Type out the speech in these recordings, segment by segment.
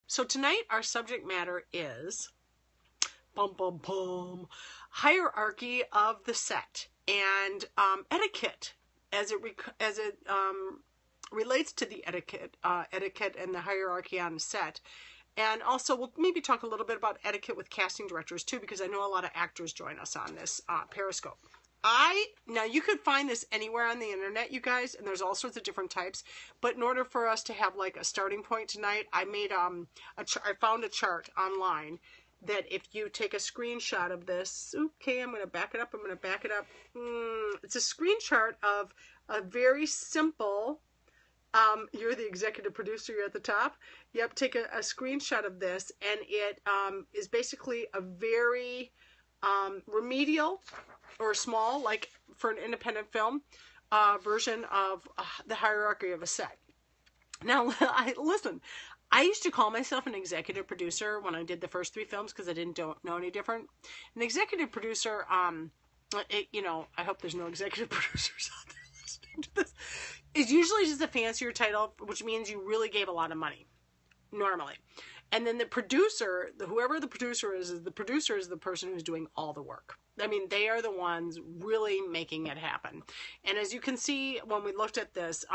So tonight our subject matter is hierarchy of the set and etiquette as it relates to the etiquette and the hierarchy on the set. And also we'll maybe talk a little bit about etiquette with casting directors too, because I know a lot of actors join us on this Periscope. Now you could find this anywhere on the internet, you guys, and there's all sorts of different types. But in order for us to have like a starting point tonight, I made I found a chart online that if you take a screenshot of this, okay, I'm going to back it up. It's a screen chart of a very simple. You're the executive producer. You're at the top. Yep. Take a screenshot of this, and it is basically a very remedial or small, like for an independent film, version of the hierarchy of a set. Now, listen, I used to call myself an executive producer when I did the first 3 films because I didn't know any different. An executive producer, I hope there's no executive producers out there listening to this, is usually just a fancier title, which means you really gave a lot of money, normally. And then the producer, whoever the producer is the person who's doing all the work. I mean, they are the ones really making it happen. And as you can see, when we looked at this,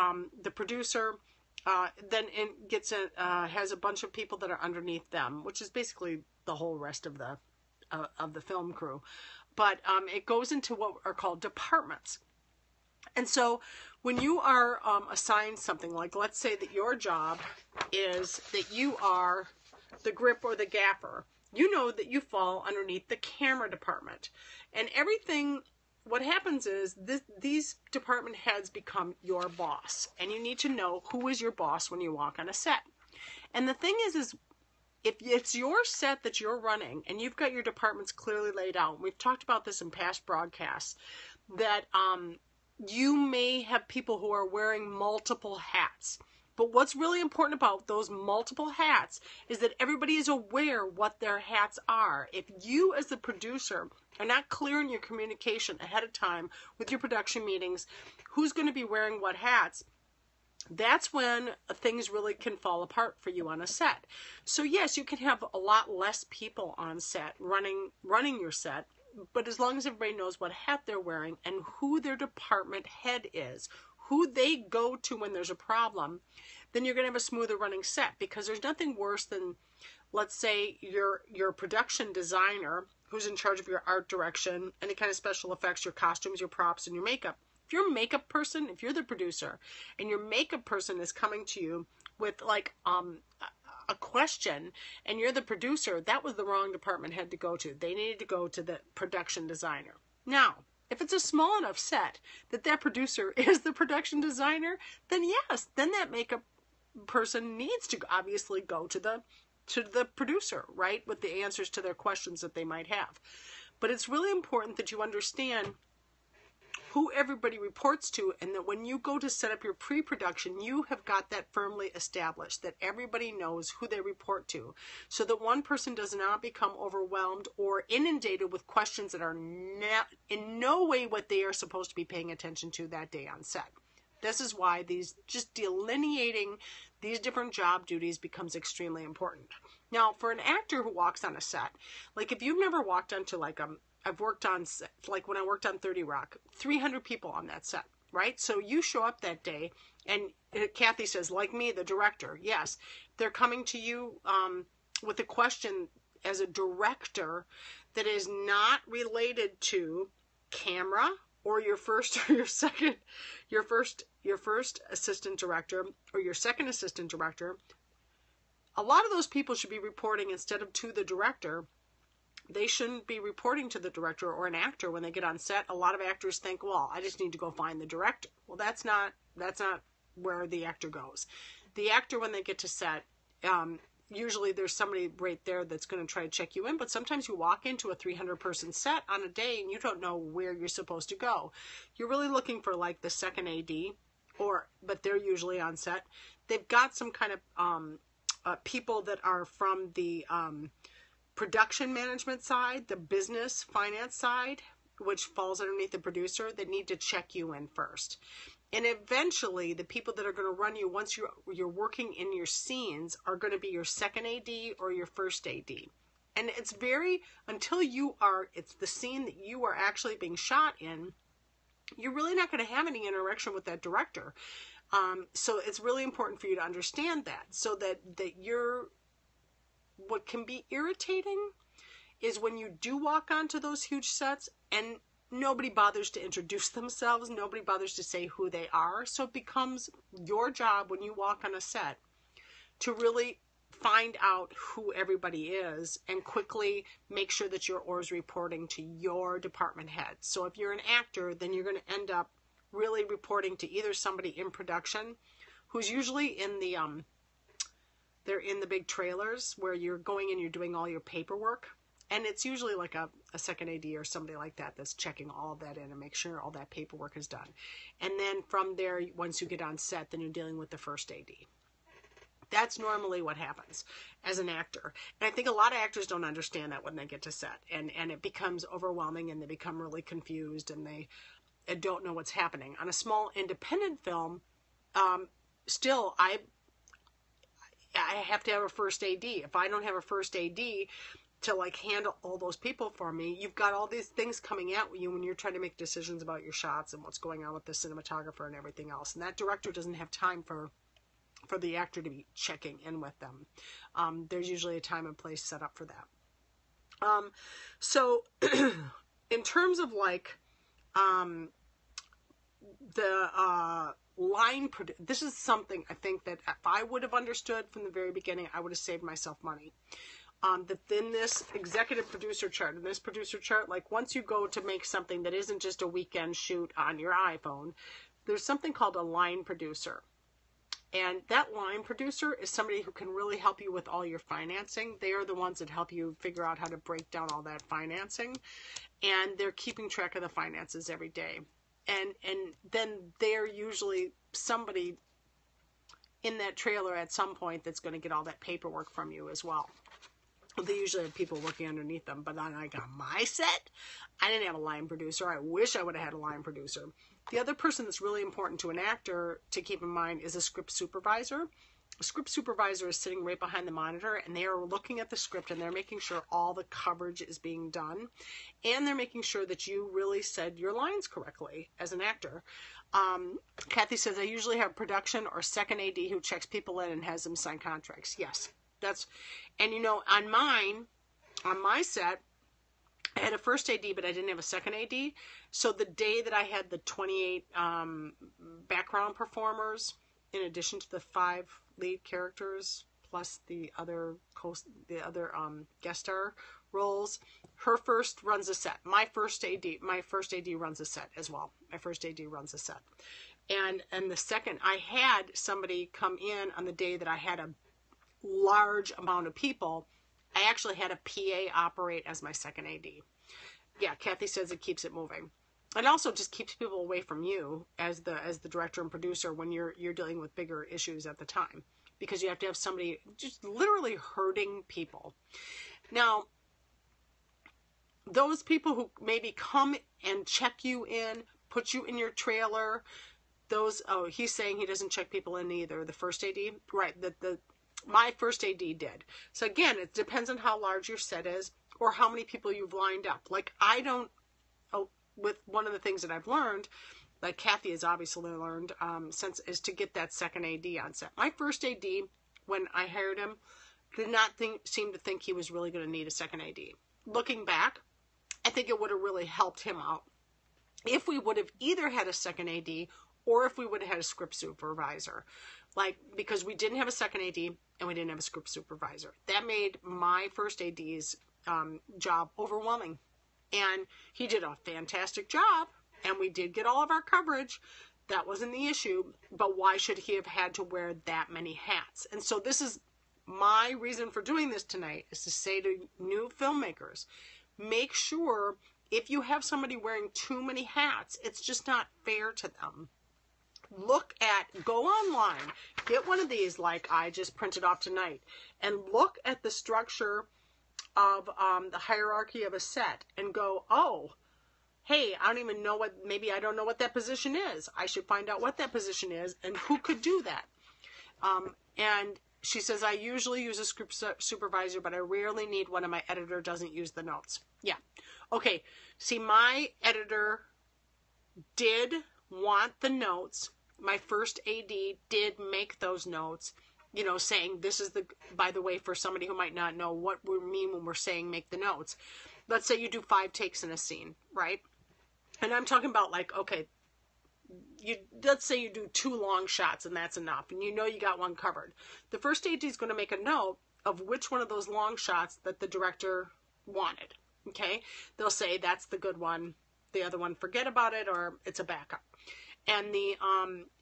the producer then has a bunch of people that are underneath them, which is basically the whole rest of the film crew. But it goes into what are called departments. And so when you are assigned something, like let's say that your job is that you are the grip or the gaffer, you know that you fall underneath the camera department. And everything, what happens is these department heads become your boss. And you need to know who is your boss when you walk on a set. And the thing is if it's your set that you're running and you've got your departments clearly laid out, and we've talked about this in past broadcasts, that you may have people who are wearing multiple hats. But what's really important about those multiple hats is that everybody is aware what their hats are. If you as the producer are not clear in your communication ahead of time with your production meetings, who's going to be wearing what hats, that's when things really can fall apart for you on a set. So yes, you can have a lot less people on set running your set, but as long as everybody knows what hat they're wearing and who their department head is, who they go to when there's a problem, then you're going to have a smoother running set. Because there's nothing worse than, let's say, your production designer who's in charge of your art direction, any kind of special effects, your costumes, your props, and your makeup. If you're a makeup person, if you're the producer, and your makeup person is coming to you with like a question, and you're the producer, that was the wrong department head to go to. They needed to go to the production designer. Now, if it's a small enough set that producer is the production designer, then yes, then that makeup person needs to obviously go to the producer, right, with the answers to their questions that they might have. But it's really important that you understand who everybody reports to, and that when you go to set up your pre-production, you have got that firmly established, that everybody knows who they report to, so that one person does not become overwhelmed or inundated with questions that are not, in no way what they are supposed to be paying attention to that day on set. This is why just delineating these different job duties becomes extremely important. Now, for an actor who walks on a set, like if you've never walked onto like I've worked on, like when I worked on 30 Rock, 300 people on that set, right? So you show up that day, and Kathy says, like me, the director, yes, they're coming to you with a question as a director that is not related to camera or your first or your second, your first assistant director or your second assistant director. A lot of those people should be reporting, instead of to the director, they shouldn't be reporting to the director or an actor when they get on set. A lot of actors think, well, I just need to go find the director. Well, that's not where the actor goes. The actor, when they get to set, usually there's somebody right there that's going to try to check you in, but sometimes you walk into a 300-person set on a day and you don't know where you're supposed to go. You're really looking for like the second AD, but they're usually on set. They've got some kind of people that are from the production management side, the business finance side, which falls underneath the producer, that need to check you in first. And eventually, the people that are going to run you once you're working in your scenes are going to be your second AD or your first AD. And it's until it's the scene that you are actually being shot in, you're really not going to have any interaction with that director. So it's really important for you to understand that, so that what can be irritating is when you do walk onto those huge sets and nobody bothers to introduce themselves, nobody bothers to say who they are. So it becomes your job when you walk on a set to really find out who everybody is and quickly make sure that you're always reporting to your department head. So if you're an actor, then you're going to end up really reporting to either somebody in production, who's usually in the they're in the big trailers where you're going and you're doing all your paperwork, and it's usually like a second AD or somebody like that that's checking all of that in and make sure all that paperwork is done. And then from there, once you get on set, then you're dealing with the first AD. That's normally what happens as an actor. And I think a lot of actors don't understand that when they get to set, and it becomes overwhelming, and they become really confused, and they don't know what's happening. On a small independent film, still I have to have a first AD. If I don't have a first AD to like handle all those people for me, you've got all these things coming at you when you're trying to make decisions about your shots and what's going on with the cinematographer and everything else. And that director doesn't have time for the actor to be checking in with them. There's usually a time and place set up for that. So in terms of like this is something I think that if I would have understood from the very beginning, I would have saved myself money. That in this executive producer chart, like once you go to make something that isn't just a weekend shoot on your iPhone, there's something called a line producer. And that line producer is somebody who can really help you with all your financing. They are the ones that help you figure out how to break down all that financing. And they're keeping track of the finances every day. And then they're usually somebody in that trailer at some point that's going to get all that paperwork from you as well. They usually have people working underneath them. But on like on my set, I didn't have a line producer. I wish I would have had a line producer. The other person that's really important to an actor to keep in mind is a script supervisor. A script supervisor is sitting right behind the monitor, and they are looking at the script, and they're making sure all the coverage is being done, and they're making sure that you really said your lines correctly as an actor. Kathy says, I usually have production or second AD who checks people in and has them sign contracts. Yes, and you know, on my set, I had a first AD, but I didn't have a second AD. So the day that I had the 28 background performers, in addition to the 5 lead characters plus the other guest star roles, her first runs a set. My first AD runs a set as well. My first AD runs a set, and the second, I had somebody come in on the day that I had a large amount of people. I actually had a PA operate as my second AD. Yeah, Kathy says it keeps it moving. It also just keeps people away from you as the director and producer when you're dealing with bigger issues at the time, because you have to have somebody just literally herding people. Now, those people who maybe come and check you in, put you in your trailer, he's saying he doesn't check people in either. The first AD, right? My first AD did. So again, it depends on how large your set is or how many people you've lined up. Like with one of the things that I've learned, like Kathy has obviously learned, is to get that second AD on set. My first AD, when I hired him, did not seem to think he was really going to need a second AD. Looking back, I think it would have really helped him out if we would have either had a second AD or if we would have had a script supervisor. Because we didn't have a second AD and we didn't have a script supervisor. That made my first AD's job overwhelming. And he did a fantastic job, and we did get all of our coverage. That wasn't the issue, but why should he have had to wear that many hats? And so this is my reason for doing this tonight, is to say to new filmmakers, make sure if you have somebody wearing too many hats, it's just not fair to them. Go online, get one of these like I just printed off tonight, and look at the structure of the hierarchy of a set and go, oh, hey, I don't even know maybe I don't know what that position is. I should find out what that position is and who could do that. And she says, I usually use a script supervisor, but I rarely need one, and my editor doesn't use the notes. Yeah. Okay. See, my editor did want the notes. My first AD did make those notes, saying this is by the way, for somebody who might not know what we mean when we're saying make the notes. Let's say you do 5 takes in a scene, right? And I'm talking about like, okay, let's say you do 2 long shots and that's enough, and you got one covered. The first AD is going to make a note of which one of those long shots that the director wanted. Okay, they'll say that's the good one, the other one forget about it, or it's a backup. And the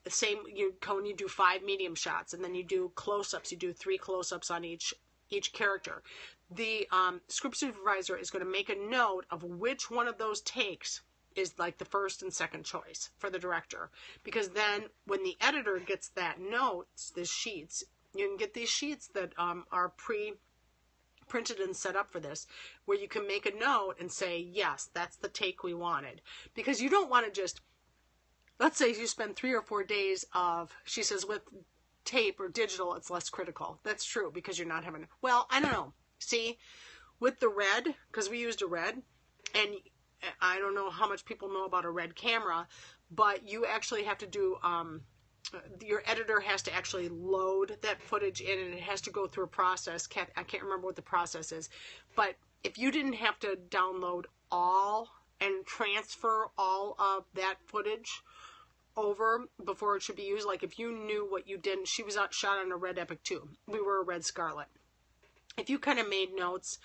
same, you do 5 medium shots, and then you do close-ups. You do 3 close-ups on each character. The script supervisor is going to make a note of which one of those takes is like the first and second choice for the director, because then when the editor gets that note, the sheets, you can get these sheets that are pre-printed and set up for this, where you can make a note and say, yes, that's the take we wanted. Because you don't want to just, let's say you spend 3 or 4 days of, she says with tape or digital, it's less critical. That's true, because you're not having, well, I don't know. See, with the red, because we used a red, and I don't know how much people know about a red camera, but you actually have to do, your editor has to actually load that footage in, and it has to go through a process. I can't remember what the process is, but if you didn't have to download all and transfer all of that footage over before it should be used, like if you knew what you did, she was shot on a red Epic too. We were a red Scarlet. If you kind of made notes,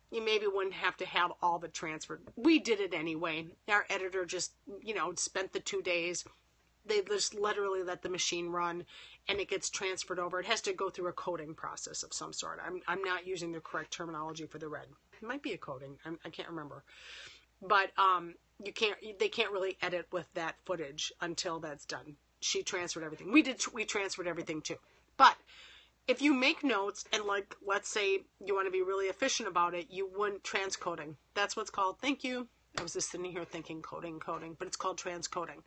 you maybe wouldn't have to have all of it transferred. We did it anyway. Our editor just, spent the 2 days. They just literally let the machine run, and it gets transferred over. It has to go through a coding process of some sort. I'm not using the correct terminology for the red. It might be a coding. I can't remember. But they can't really edit with that footage until that's done. She transferred everything. We transferred everything too. But if you make notes and, like, let's say you want to be really efficient about it, you wouldn't transcoding. That's what's called. Thank you. I was just sitting here thinking coding, but it's called transcoding.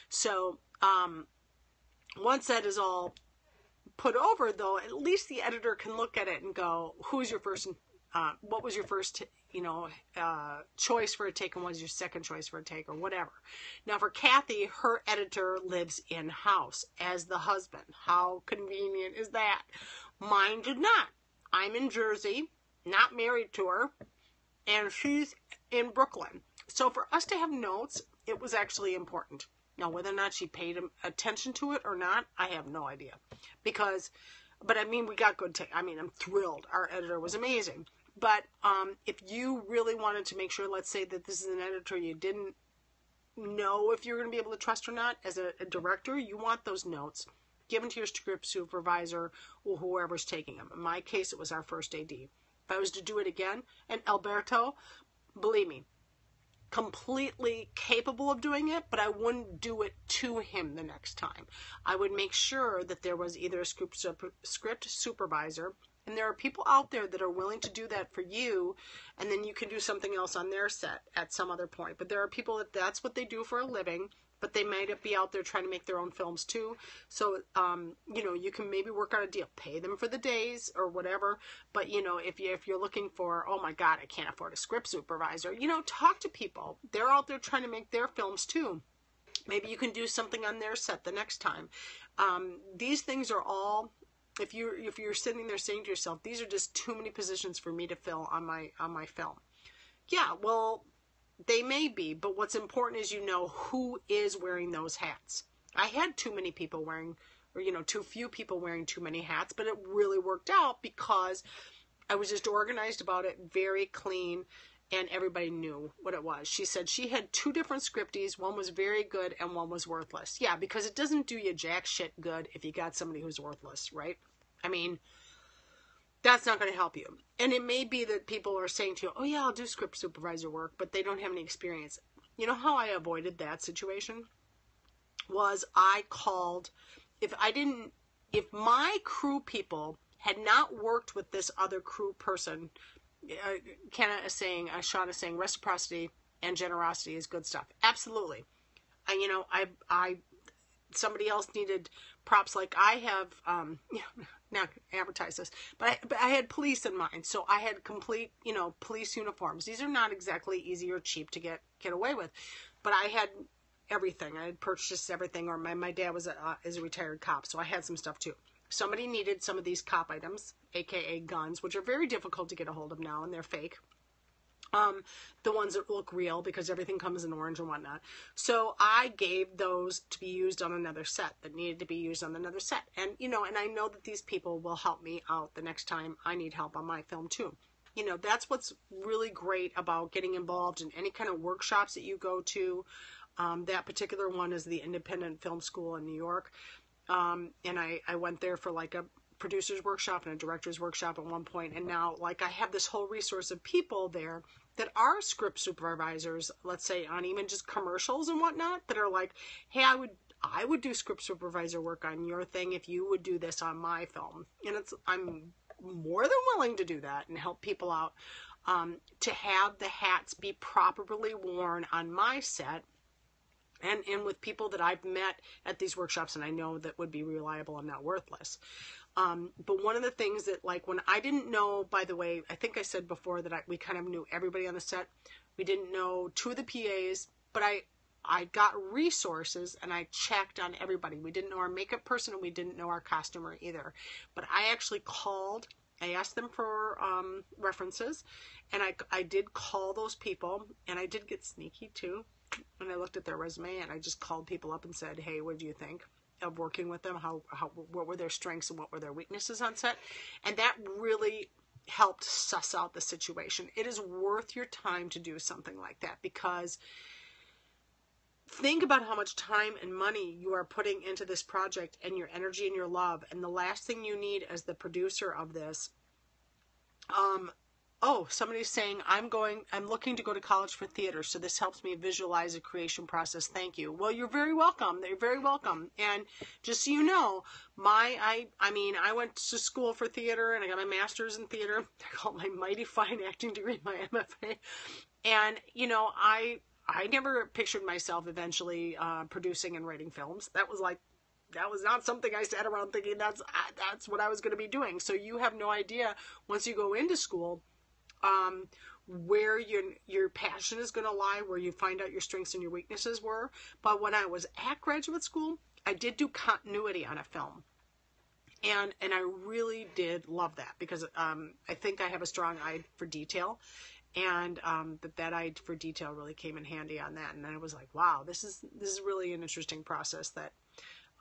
So once that is all put over, though, at least the editor can look at it and go, who's your first, what was your first, choice for a take, and what was your second choice for a take, or whatever. Now for Kathy, her editor lives in-house as the husband. How convenient is that? Mine did not. I'm in Jersey, not married to her, and she's in Brooklyn. So for us to have notes, it was actually important. Now, whether or not she paid attention to it or not, I have no idea. But I mean, we got good take. I mean, I'm thrilled. Our editor was amazing. But if you really wanted to make sure, let's say that this is an editor you didn't know if you're going to be able to trust or not, as a director, you want those notes given to your script supervisor or whoever's taking them. In my case, it was our first AD. If I was to do it again, and Alberto, believe me, completely capable of doing it, but I wouldn't do it to him the next time. I would make sure that there was either a script supervisor, and there are people out there that are willing to do that for you, and then you can do something else on their set at some other point. But there are people that's what they do for a living, but they might be out there trying to make their own films too. So, you can maybe work out a deal, pay them for the days or whatever. But, if you're looking for, oh my God, I can't afford a script supervisor, talk to people. They're out there trying to make their films too. Maybe you can do something on their set the next time. These things are all, if you're sitting there saying to yourself, these are just too many positions for me to fill on my film. Yeah, well, they may be, but what's important is who is wearing those hats. I had too many people wearing, or too few people wearing too many hats, but it really worked out because I was just organized about it, very clean, and everybody knew what it was. She said she had 2 different scripties. One was very good and one was worthless. Yeah, because it doesn't do you jack shit good if you got somebody who's worthless, right? I mean, that's not going to help you. And it may be that people are saying to you, oh yeah, I'll do script supervisor work, but they don't have any experience. You know how I avoided that situation? Was I called, if my crew people had not worked with this other crew person, Shauna is saying reciprocity and generosity is good stuff. Absolutely. Somebody else needed props like I have, not advertise this, but I had police in mind. So I had complete, police uniforms. These are not exactly easy or cheap to get away with, but I had everything. I had purchased everything, or my dad is a retired cop, so I had some stuff too. Somebody needed some of these cop items, aka guns, which are very difficult to get a hold of now, and they're fake. The ones that look real because everything comes in orange and whatnot. So I gave those to be used on another set that needed to be used on another set. And, and I know that these people will help me out the next time I need help on my film too. That's what's really great about getting involved in any kind of workshops that you go to. That particular one is the Independent Film School in New York. And I went there for like a producer's workshop and a director's workshop at one point. And now I have this whole resource of people there that are script supervisors, let's say on even just commercials and whatnot, that are like, hey, I would do script supervisor work on your thing if you would do this on my film. And I'm more than willing to do that and help people out, to have the hats be properly worn on my set and with people that I've met at these workshops and I know that would be reliable and not worthless. But one of the things that, when I didn't know, by the way, I think I said before that we kind of knew everybody on the set. We didn't know 2 of the PAs, but I got resources and I checked on everybody. We didn't know our makeup person and we didn't know our costumer either. But I actually called, I asked them for references, and I did call those people, and I did get sneaky too. And I looked at their resume and I just called people up and said, hey, what do you think of working with them? What were their strengths and what were their weaknesses on set? And that really helped suss out the situation. It is worth your time to do something like that, because think about how much time and money you are putting into this project and your energy and your love. And the last thing you need as the producer of this, somebody's saying, I'm looking to go to college for theater, so this helps me visualize the creation process. Thank you. Well, you're very welcome. You're very welcome. And just so you know, I went to school for theater and I got my master's in theater. I call it my mighty fine acting degree, my MFA. And, I never pictured myself eventually producing and writing films. That was not something I sat around thinking that's what I was going to be doing. So you have no idea once you go into school, where your passion is going to lie, where you find out your strengths and your weaknesses were. But when I was at graduate school, I did do continuity on a film. And I really did love that, because I think I have a strong eye for detail. And that eye for detail really came in handy on that. And I was like, wow, this is really an interesting process that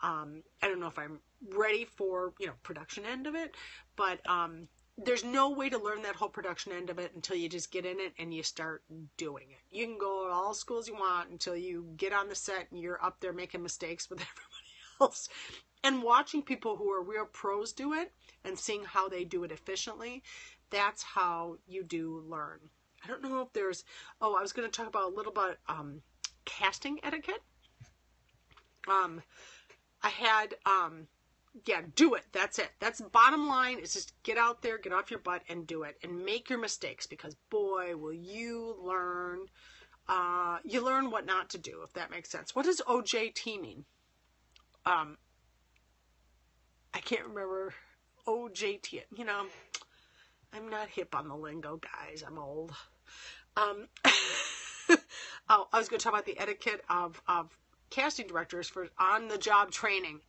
I don't know if I'm ready for, production end of it, but there's no way to learn that whole production end of it until you just get in it and you start doing it. You can go to all schools you want until you get on the set and you're up there making mistakes with everybody else. And watching people who are real pros do it and seeing how they do it efficiently, that's how you do learn. I don't know if there's, I was going to talk about a little bit casting etiquette. I had, do it. That's it. That's the bottom line, is just get out there, get off your butt and do it and make your mistakes, because boy, will you learn what not to do, if that makes sense. What does OJT mean? I can't remember OJT. I'm not hip on the lingo, guys. I'm old. I was going to talk about the etiquette of casting directors for on-the-job training.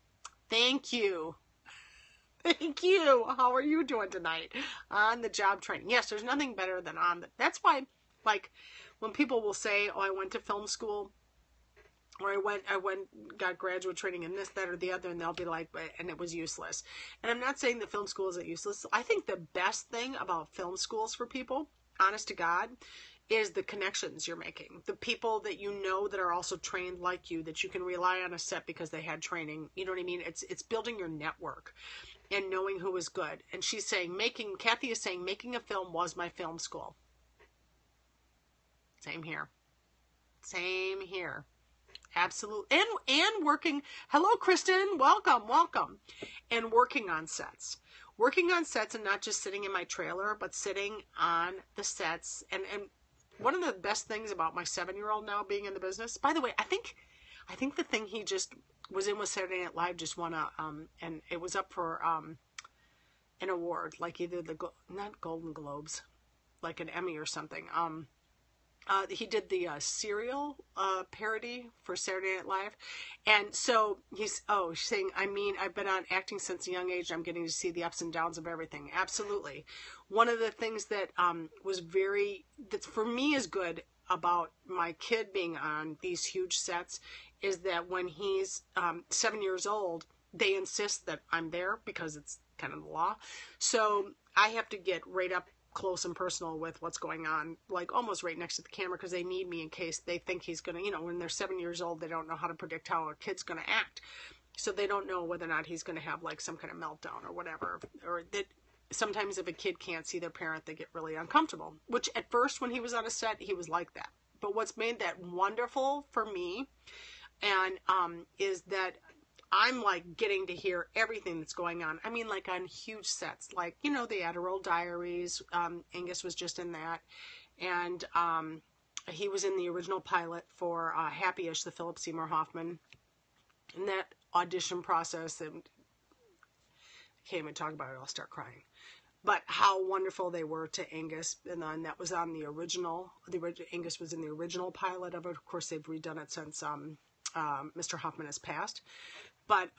Thank you. Thank you. How are you doing tonight? On-the-job training. Yes, there's nothing better than that's why, when people will say, I went to film school, or I got graduate training in this, that, or the other, and they'll be like, and it was useless. And I'm not saying that film school isn't useless. I think the best thing about film schools for people, honest to God, is the connections you're making. The people that that are also trained like you, that you can rely on a set because they had training. You know what I mean? It's building your network and knowing who is good. And she's saying, Kathy is saying, making a film was my film school. Same here. Same here. Absolutely. And working. Hello, Kristen. Welcome. And working on sets. Working on sets and not just sitting in my trailer, but sitting on the sets and one of the best things about my 7-year-old now being in the business, by the way, I think the thing he just was in with Saturday Night Live just won a, and it was up for an award, like either not Golden Globes, like an Emmy or something. He did the serial parody for Saturday Night Live. And so he's saying, I mean, I've been on acting since a young age. I'm getting to see the ups and downs of everything. Absolutely. One of the things that that for me is good about my kid being on these huge sets is that when he's 7 years old, they insist that I'm there because it's kind of the law. So I have to get right up close and personal with what's going on, like almost right next to the camera, because they need me in case they think he's going to, when they're 7 years old, they don't know how to predict how a kid's going to act. So they don't know whether or not he's going to have like some kind of meltdown or whatever. Or that sometimes if a kid can't see their parent, they get really uncomfortable, which at first when he was on a set, he was like that. But what's made that wonderful for me and is that I'm like getting to hear everything that's going on. I mean, like on huge sets, like, the Adderall Diaries. Angus was just in that. And he was in the original pilot for Happy-ish, the Philip Seymour Hoffman. And that audition process, and I can't even talk about it, I'll start crying. But how wonderful they were to Angus. And then that was on the original. Angus was in the original pilot of it. Of course, they've redone it since Mr. Hoffman has passed. But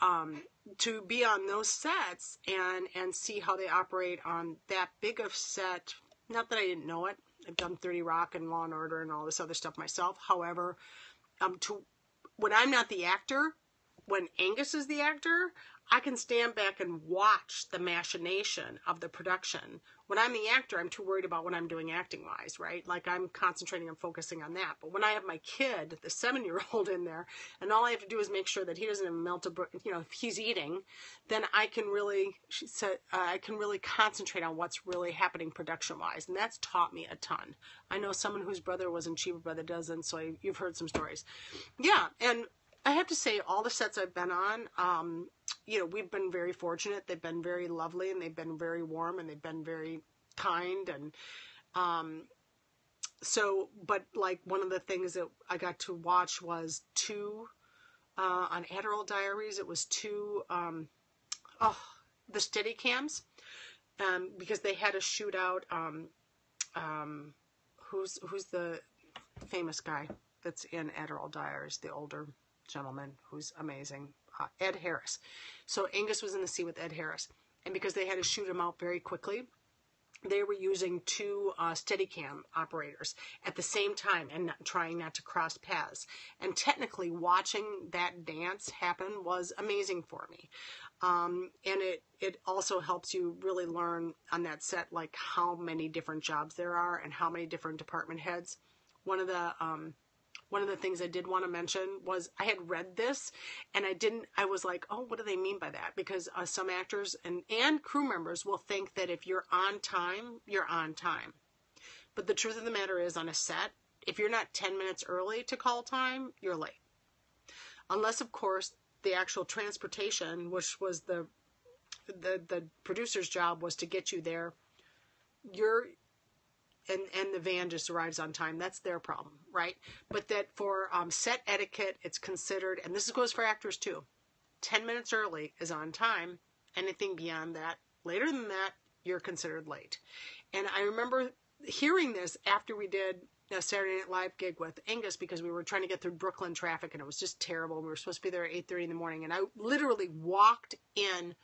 to be on those sets and see how they operate on that big of set, not that I didn't know it. I've done 30 Rock and Law and Order and all this other stuff myself. However, when I'm not the actor, when Angus is the actor, I can stand back and watch the machination of the production. When I'm the actor, I'm too worried about what I'm doing acting-wise, right? Like I'm concentrating and focusing on that. But when I have my kid, the 7-year-old in there, and all I have to do is make sure that he doesn't melt if he's eating, then I can really, I can really concentrate on what's really happening production-wise. And that's taught me a ton. I know someone whose brother was in Cheaper by the Dozen, so you've heard some stories. Yeah, and I have to say, all the sets I've been on, we've been very fortunate. They've been very lovely, and they've been very warm, and they've been very kind. And but like one of the things that I got to watch was two, on Adderall Diaries, it was two, the Steadicams, because they had a shootout. Who's the famous guy that's in Adderall Diaries, the older gentleman who's amazing, Ed Harris. So Angus was in the scene with Ed Harris, and because they had to shoot him out very quickly, they were using two Steadicam operators at the same time and trying not to cross paths. And technically, watching that dance happen was amazing for me. And it also helps you really learn on that set, like how many different jobs there are and how many different department heads. One of the things I did want to mention was I had read this and I was like, oh, what do they mean by that? Because some actors and crew members will think that if you're on time, you're on time. But the truth of the matter is, on a set, if you're not 10 minutes early to call time, you're late. Unless, of course, the actual transportation, which was the producer's job, was to get you there. And the van just arrives on time. That's their problem, right? But that for set etiquette, it's considered, and this goes for actors too, 10 minutes early is on time. Anything beyond that, later than that, you're considered late. And I remember hearing this after we did a Saturday Night Live gig with Angus, because we were trying to get through Brooklyn traffic, and it was just terrible. We were supposed to be there at 8:30 in the morning, and I literally walked in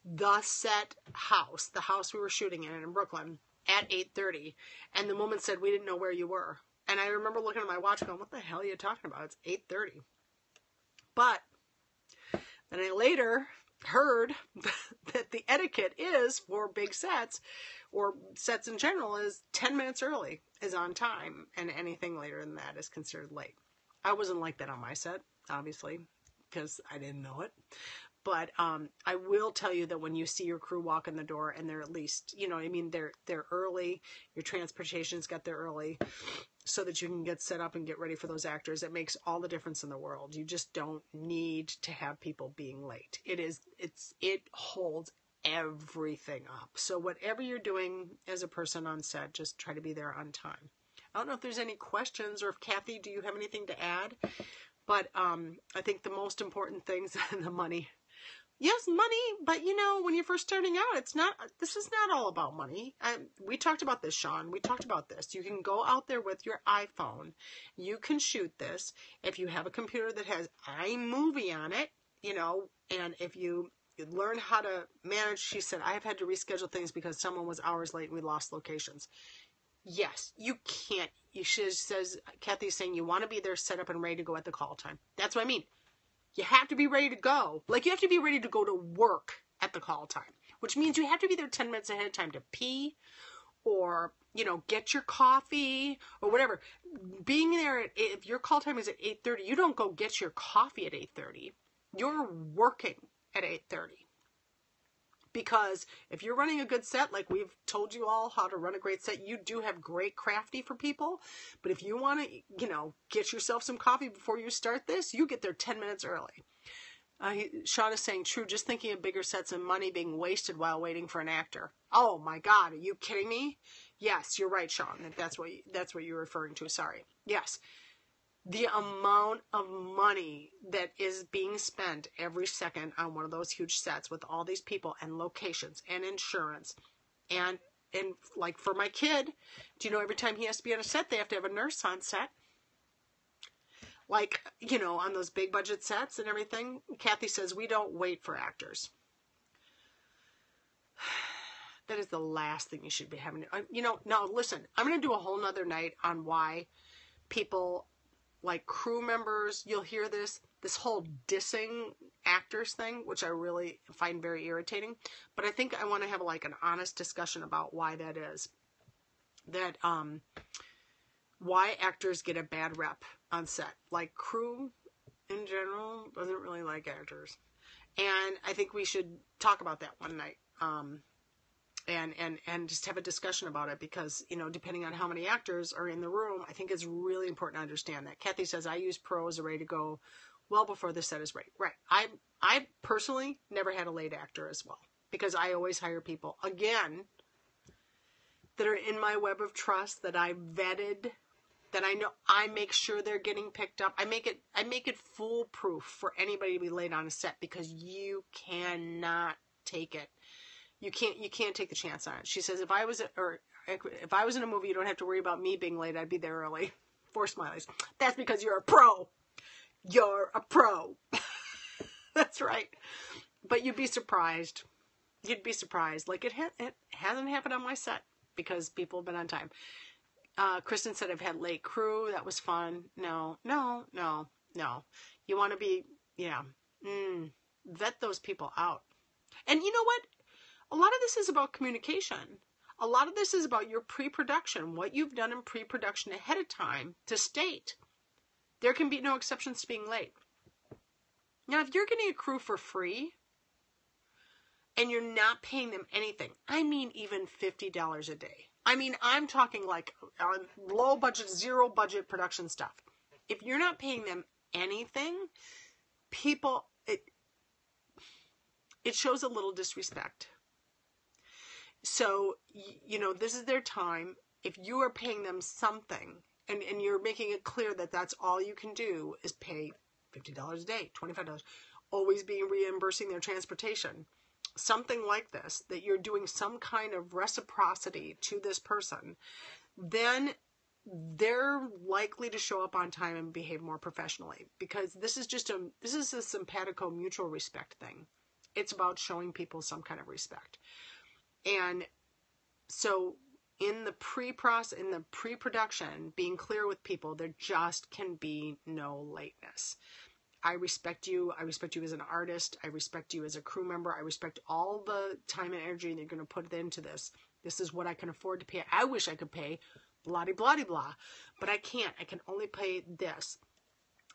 the set house, the house we were shooting in Brooklyn, at 8:30, and the woman said, we didn't know where you were. And I remember looking at my watch going, what the hell are you talking about? It's 8:30. But then I later heard that the etiquette is for big sets, or sets in general, is 10 minutes early is on time, and anything later than that is considered late. I wasn't like that on my set, obviously, because I didn't know it. But I will tell you that when you see your crew walk in the door and they're at least, they're early, your transportation's got there early so that you can get set up and get ready for those actors, it makes all the difference in the world. You just don't need to have people being late. It holds everything up. So whatever you're doing as a person on set, just try to be there on time. I don't know if there's any questions, or if Kathy, do you have anything to add? But I think the most important things, the money. Yes, money, but you know, when you're first starting out, this is not all about money. We talked about this, Sean. We talked about this. You can go out there with your iPhone. You can shoot this. If you have a computer that has iMovie on it, you know, and if you learn how to manage, she said, I've had to reschedule things because someone was hours late and we lost locations. Yes, you can't. She says, Kathy's saying you want to be there set up and ready to go at the call time. That's what I mean. You have to be ready to go. Like, you have to be ready to go to work at the call time, which means you have to be there 10 minutes ahead of time to pee or, you know, get your coffee or whatever. Being there, if your call time is at 8:30, you don't go get your coffee at 8:30. You're working at 8:30. Because if you're running a good set, like we've told you all how to run a great set, you do have great crafty for people. But if you want to, you know, get yourself some coffee before you start this, you get there 10 minutes early. Sean is saying, true, just thinking of bigger sets and money being wasted while waiting for an actor. Oh my God, are you kidding me? Yes, you're right, Sean. That's what you're referring to. Sorry. Yes. The amount of money that is being spent every second on one of those huge sets with all these people and locations and insurance and like for my kid, do you know every time he has to be on a set, they have to have a nurse on set? Like, you know, on those big budget sets and everything. Kathy says, we don't wait for actors. That is the last thing you should be having. You know, now listen, I'm going to do a whole nother night on why people, like crew members, you'll hear this whole dissing actors thing, which I really find very irritating. But I think I want to have like an honest discussion about why that is. That, why actors get a bad rep on set. Like crew in general doesn't really like actors. And I think we should talk about that one night. And just have a discussion about it because, you know, depending on how many actors are in the room, I think it's really important to understand that. Kathy says, I use pros are ready to go well before the set is ready. Right. I personally never had a late actor as well because I always hire people, again, that are in my web of trust, that I vetted, that I know I make sure they're getting picked up. I make it foolproof for anybody to be late on a set because you cannot take it. You can't take the chance on it. She says, if I was in a movie, you don't have to worry about me being late. I'd be there early. 4 smileys. That's because you're a pro. You're a pro. That's right. But you'd be surprised. You'd be surprised. Like it hasn't happened on my set because people have been on time. Kristen said, I've had late crew. That was fun. No. You want to be, yeah. Vet those people out. And you know what? A lot of this is about communication. A lot of this is about your pre-production, what you've done in pre-production ahead of time to state. There can be no exceptions to being late. Now, if you're getting a crew for free and you're not paying them anything, I mean even $50 a day. I mean, I'm talking like low budget, zero budget production stuff. If you're not paying them anything, people, it shows a little disrespect. So, you know, this is their time. If you are paying them something and you're making it clear that that's all you can do is pay $50 a day, $25, always being reimbursing their transportation, something like this, that you're doing some kind of reciprocity to this person, then they're likely to show up on time and behave more professionally because this is a simpatico mutual respect thing. It's about showing people some kind of respect. And so in the pre-production, being clear with people, there just can be no lateness. I respect you. I respect you as an artist. I respect you as a crew member. I respect all the time and energy that you're going to put into this. This is what I can afford to pay. I wish I could pay blah, but I can't. I can only pay this.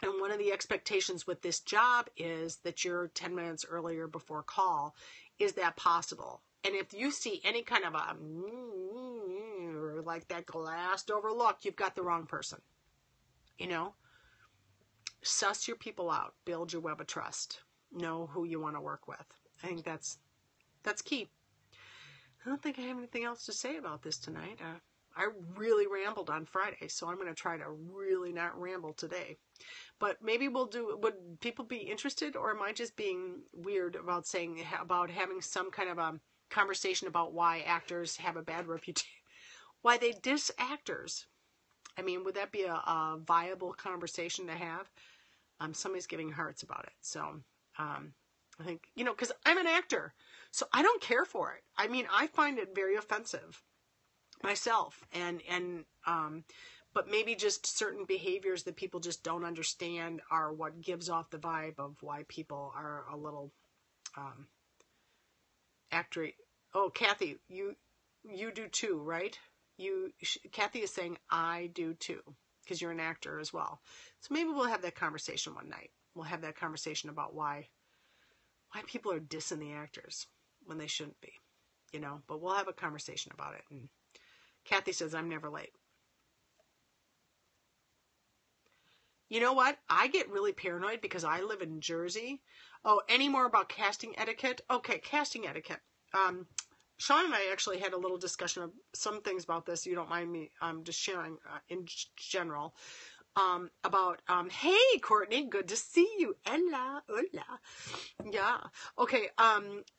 And one of the expectations with this job is that you're 10 minutes earlier before call. Is that possible? And if you see any kind of a like that glassed over look, you've got the wrong person. You know, suss your people out, build your web of trust, know who you want to work with. I think that's key. I don't think I have anything else to say about this tonight. I really rambled on Friday, so I'm going to try to really not ramble today. But maybe would people be interested, or am I just being weird about having some kind of a conversation about why actors have a bad reputation, why they diss actors? I mean, would that be a viable conversation to have? Somebody's giving hearts about it. So, I think, because I'm an actor, so I don't care for it. I mean, I find it very offensive myself, but maybe just certain behaviors that people just don't understand are what gives off the vibe of why people are a little actor. Oh, Kathy, you do too, right? Kathy is saying I do too, because you're an actor as well. So maybe we'll have that conversation one night. We'll have that conversation about why people are dissing the actors when they shouldn't be, but we'll have a conversation about it. And Kathy says, I'm never late. You know what? I get really paranoid because I live in Jersey. Oh, any more about casting etiquette? Okay, casting etiquette. Sean and I actually had a little discussion of some things about this. You don't mind me just sharing in general about, hey, Courtney, good to see you. Hola, hola. Yeah. Okay.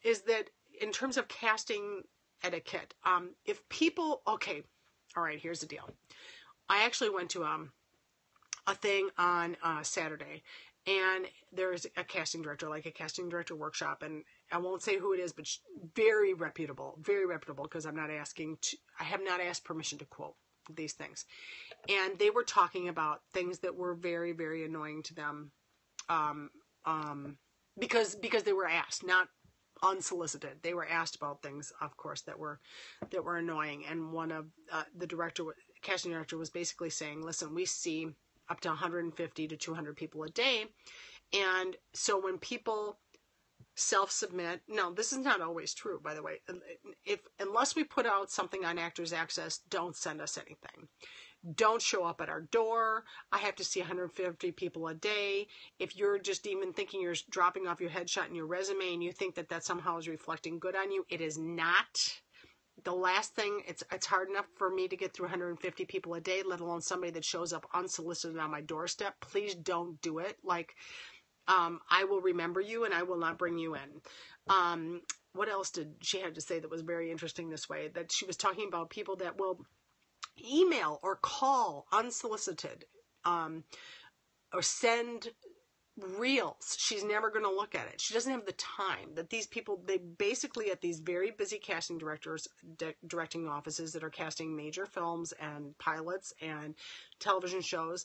Is that in terms of casting etiquette, if people, okay. All right, here's the deal. I actually went to a thing on Saturday, and there's a casting director, like a casting director workshop, and I won't say who it is, but very reputable, because I have not asked permission to quote these things. And they were talking about things that were very, very annoying to them, because they were asked, not unsolicited. They were asked about things, of course, that were annoying. And one of the casting director was basically saying, listen, we see up to 150 to 200 people a day. And so when people self-submit, no, this is not always true, by the way. Unless we put out something on Actors Access, don't send us anything. Don't show up at our door. I have to see 150 people a day. If you're just even thinking you're dropping off your headshot and your resume and you think that somehow is reflecting good on you, it is not. The last thing, it's hard enough for me to get through 150 people a day, let alone somebody that shows up unsolicited on my doorstep. Please don't do it. I will remember you and I will not bring you in. What else did she have to say that was very interesting this way? That she was talking about people that will email or call unsolicited, or send reels. She's never going to look at it. She doesn't have the time. That these people, they basically, at these very busy casting directing offices that are casting major films and pilots and television shows,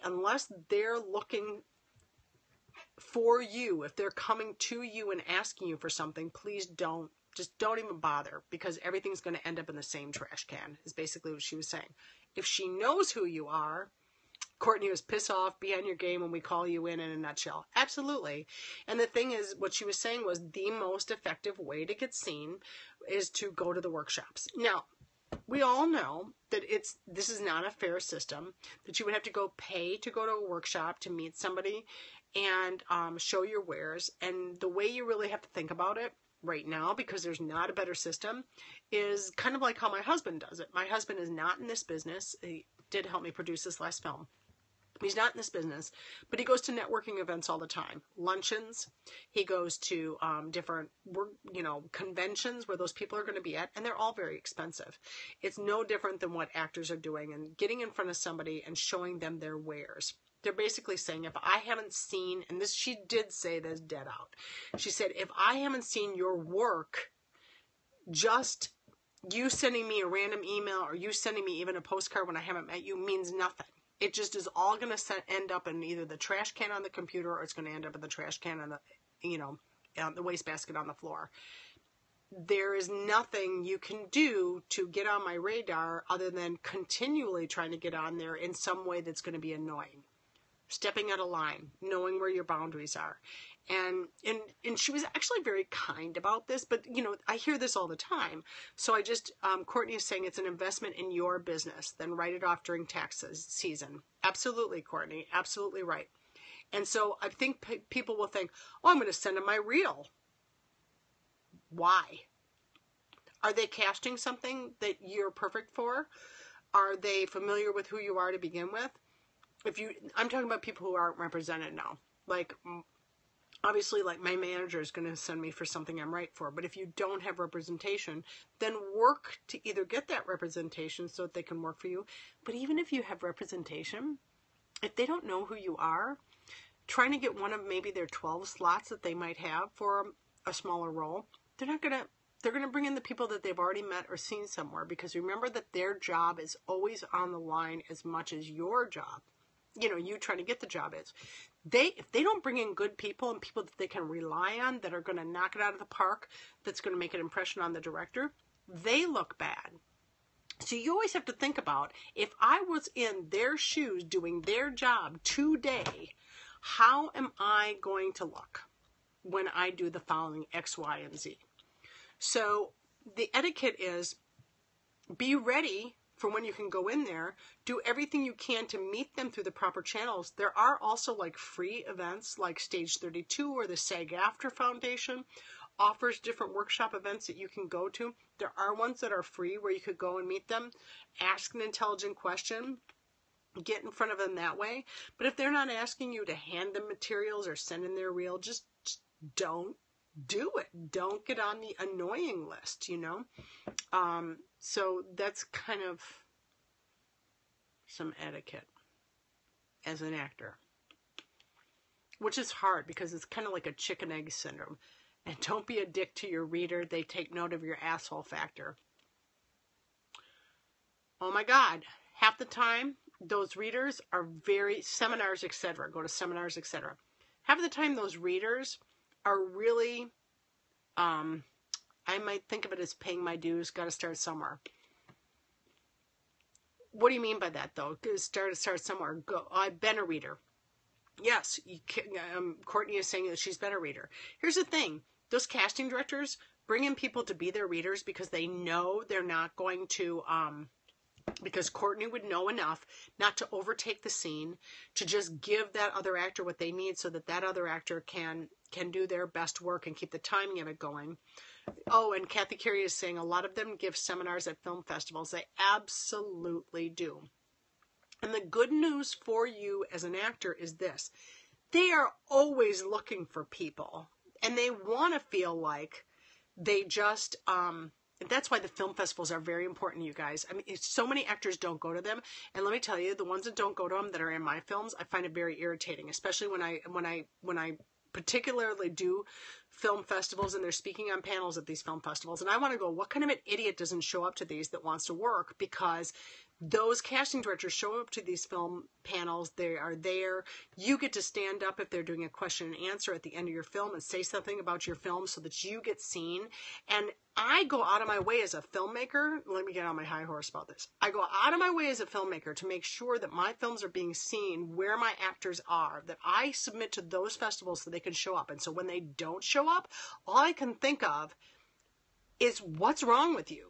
unless they're looking for you, if they're coming to you and asking you for something, please don't even bother, because everything's going to end up in the same trash can, is basically what she was saying. If she knows who you are, Courtney was piss off, be on your game when we call you in a nutshell. Absolutely. And the thing is, what she was saying was the most effective way to get seen is to go to the workshops. Now, we all know that this is not a fair system, that you would have to go pay to go to a workshop to meet somebody and show your wares. And the way you really have to think about it right now, because there's not a better system, is kind of like how my husband does it. My husband is not in this business. He did help me produce this last film. He's not in this business, but he goes to networking events all the time. Luncheons. He goes to different, conventions where those people are going to be at, and they're all very expensive. It's no different than what actors are doing and getting in front of somebody and showing them their wares. They're basically saying, if I haven't seen, and this, she did say this dead out. She said, if I haven't seen your work, just you sending me a random email or you sending me even a postcard when I haven't met you means nothing. It just is all going to end up in either the trash can on the computer, or it's going to end up in the trash can on the wastebasket on the floor. There is nothing you can do to get on my radar other than continually trying to get on there in some way that's going to be annoying. Stepping out of line, knowing where your boundaries are. And she was actually very kind about this, but I hear this all the time. So I just, Courtney is saying it's an investment in your business, then write it off during tax season. Absolutely, Courtney, absolutely right. And so I think people will think, oh, I'm going to send them my reel. Why? Are they casting something that you're perfect for? Are they familiar with who you are to begin with? I'm talking about people who aren't represented now. Like, obviously, like, my manager is going to send me for something I'm right for. But if you don't have representation, then work to either get that representation so that they can work for you. But even if you have representation, if they don't know who you are, trying to get one of maybe their 12 slots that they might have for a smaller role, they're going to bring in the people that they've already met or seen somewhere, because remember that their job is always on the line as much as your job. You trying to get the job is. If they don't bring in good people and people that they can rely on, that are going to knock it out of the park, that's going to make an impression on the director, they look bad. So you always have to think about, if I was in their shoes doing their job today, how am I going to look when I do the following X, Y, and Z? So the etiquette is, be ready for when you can go in there, do everything you can to meet them through the proper channels. There are also like free events like Stage 32 or the SAG-AFTRA Foundation offers different workshop events that you can go to. There are ones that are free where you could go and meet them, ask an intelligent question, get in front of them that way. But if they're not asking you to hand them materials or send in their reel, just don't do it. Don't get on the annoying list, So that's kind of some etiquette as an actor, which is hard because it's kind of like a chicken egg syndrome. And don't be a dick to your reader. They take note of your asshole factor. Oh my God. Half the time, those readers are seminars, etc. Go to seminars, etc. Half of the time, those readers are really, I might think of it as paying my dues, got to start somewhere. What do you mean by that, though? Start somewhere. I've been a reader. Yes, Courtney is saying that she's been a reader. Here's the thing. Those casting directors bring in people to be their readers because they know they're not going to, because Courtney would know enough not to overtake the scene, to just give that other actor what they need so that that other actor can do their best work and keep the timing of it going. Oh, and Kathy Carey is saying a lot of them give seminars at film festivals. They absolutely do. And the good news for you as an actor is this. They are always looking for people. And they want to feel like they just, that's why the film festivals are very important, you guys. I mean, so many actors don't go to them. And let me tell you, the ones that don't go to them that are in my films, I find it very irritating, especially when I particularly do film festivals and they're speaking on panels at these film festivals. And I want to go, what kind of an idiot doesn't show up to these that wants to work? Because those casting directors show up to these film panels. They are there. You get to stand up if they're doing a question and answer at the end of your film and say something about your film so that you get seen. And I go out of my way as a filmmaker. Let me get on my high horse about this. I go out of my way as a filmmaker to make sure that my films are being seen where my actors are, that I submit to those festivals so they can show up. And so when they don't show up, all I can think of is, what's wrong with you?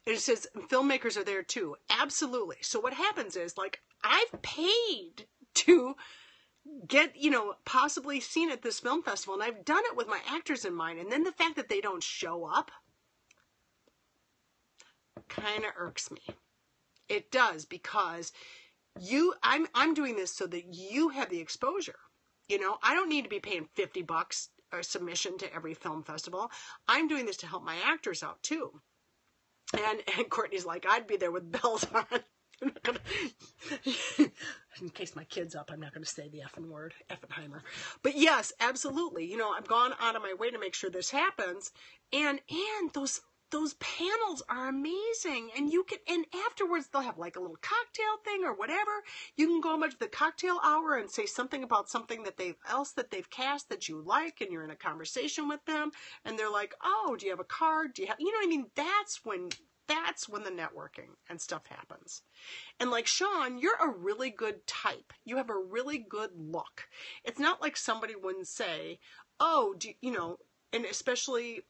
It says filmmakers are there too. Absolutely. So what happens is, like, I've paid to get, possibly seen at this film festival, and I've done it with my actors in mind. And then the fact that they don't show up kind of irks me. It does, because I'm doing this so that you have the exposure. I don't need to be paying $50 a submission to every film festival. I'm doing this to help my actors out too. And Courtney's like, I'd be there with bells on. In case my kid's up, I'm not going to say the effing word, Effenheimer. But yes, absolutely. I've gone out of my way to make sure this happens. And those panels are amazing. And and afterwards they'll have like a little cocktail thing or whatever. You can go much the cocktail hour and say something about something that they've cast that you like, and you're in a conversation with them, and they're like, oh, do you have a card? Do you have, what I mean? That's when the networking and stuff happens. And like Sean, you're a really good type. You have a really good look. It's not like somebody wouldn't say, oh, and especially,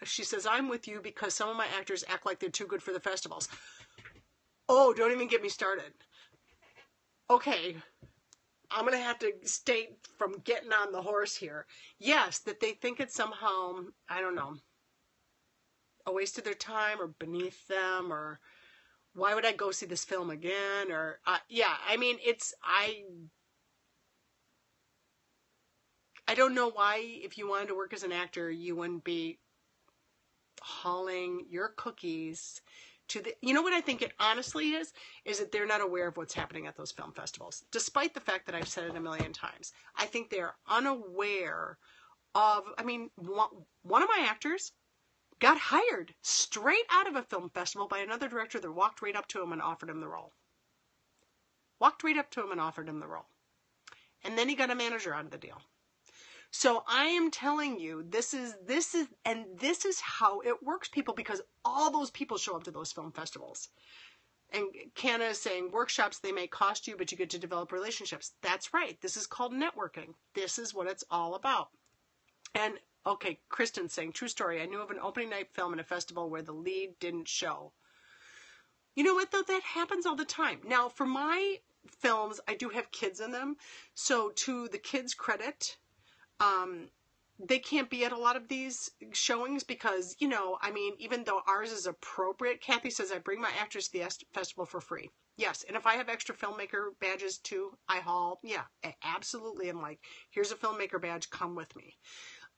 she says, I'm with you because some of my actors act like they're too good for the festivals. Oh, don't even get me started. Okay, I'm going to have to state from getting on the horse here. Yes, that they think it's somehow, I don't know, a waste of their time or beneath them, or why would I go see this film again? Or, yeah, I mean, I don't know why, if you wanted to work as an actor, you wouldn't be hauling your cookies to the, you know what I think it honestly is that they're not aware of what's happening at those film festivals. Despite the fact that I've said it a million times, I think they're unaware of, I mean, one of my actors got hired straight out of a film festival by another director that walked right up to him and offered him the role. Walked right up to him and offered him the role. And then he got a manager out of the deal. So I am telling you, this is how it works, people, because all those people show up to those film festivals. And Canna is saying workshops, they may cost you, but you get to develop relationships. That's right. This is called networking. This is what it's all about. And okay, Kristen's saying, true story. I knew of an opening night film at a festival where the lead didn't show. You know what, though? That happens all the time. Now, for my films, I do have kids in them. So to the kids' credit, they can't be at a lot of these showings because, you know, I mean, even though ours is appropriate, Kathy says, I bring my actors to the festival for free. Yes. And if I have extra filmmaker badges too, I haul. Yeah, absolutely. I'm like, here's a filmmaker badge. Come with me.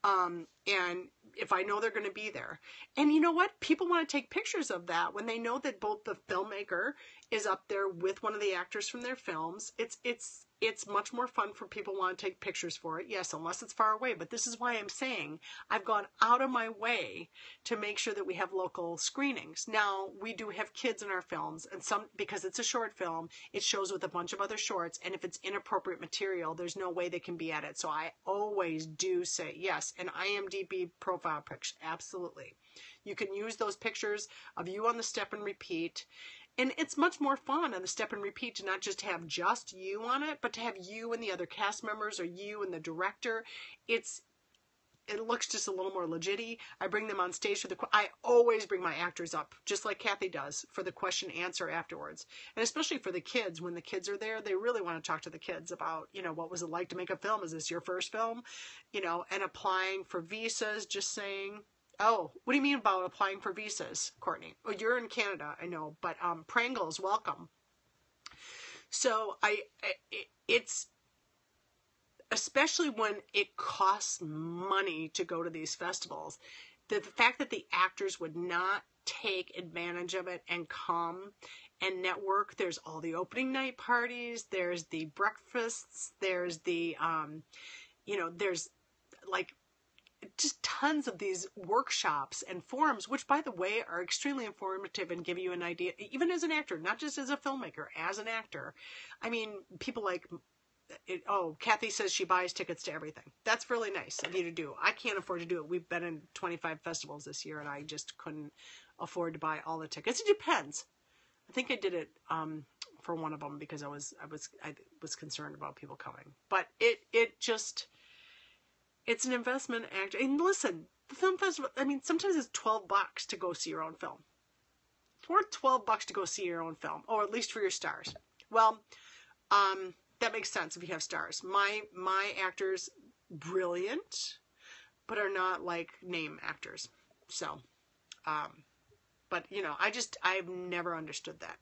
And if I know they're going to be there. And you know what? People want to take pictures of that when they know that both the filmmaker is up there with one of the actors from their films. It's much more fun for people who want to take pictures for it. Yes, unless it's far away. But this is why I'm saying I've gone out of my way to make sure that we have local screenings. Now, we do have kids in our films, and some, because it's a short film, it shows with a bunch of other shorts. And if it's inappropriate material, there's no way they can be at it. So I always do say, yes, an IMDb profile picture. Absolutely. You can use those pictures of you on the step and repeat. And it's much more fun on the step and repeat to not just have just you on it, but to have you and the other cast members or you and the director. It looks just a little more legit-y. I bring them on stage for I always bring my actors up, just like Kathy does, for the question answer afterwards. And especially for the kids, when the kids are there, they really want to talk to the kids about, you know, what was it like to make a film? Is this your first film? You know, and applying for visas, just saying, oh, what do you mean about applying for visas, Courtney? Oh, you're in Canada, I know, but Prangles, welcome. So it's, especially when it costs money to go to these festivals, the fact that the actors would not take advantage of it and come and network. There's all the opening night parties, there's the breakfasts, there's the, you know, there's like, just tons of these workshops and forums, which, by the way, are extremely informative and give you an idea, even as an actor, not just as a filmmaker, as an actor. I mean, people like, Kathy says she buys tickets to everything. That's really nice of you to do. I can't afford to do it. We've been in 25 festivals this year, and I just couldn't afford to buy all the tickets. It depends. I think I did it for one of them because I was concerned about people coming. But it just... It's an investment act. And listen, the film festival, I mean, sometimes it's $12 to go see your own film. It's worth $12 to go see your own film, or at least for your stars. Well, that makes sense if you have stars. My actors, brilliant, but are not like name actors. So, but you know, I've never understood that.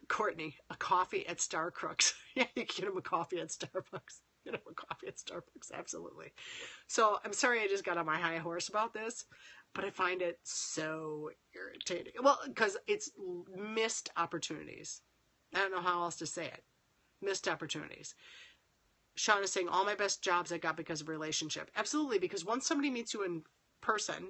Courtney, a coffee at Star Crooks. Yeah, you get him a coffee at Starbucks. You know, a coffee at Starbucks, absolutely. So I'm sorry I just got on my high horse about this, but I find it so irritating. Well, because it's missed opportunities. I don't know how else to say it. Missed opportunities. Sean is saying, all my best jobs I got because of relationship. Absolutely, because once somebody meets you in person,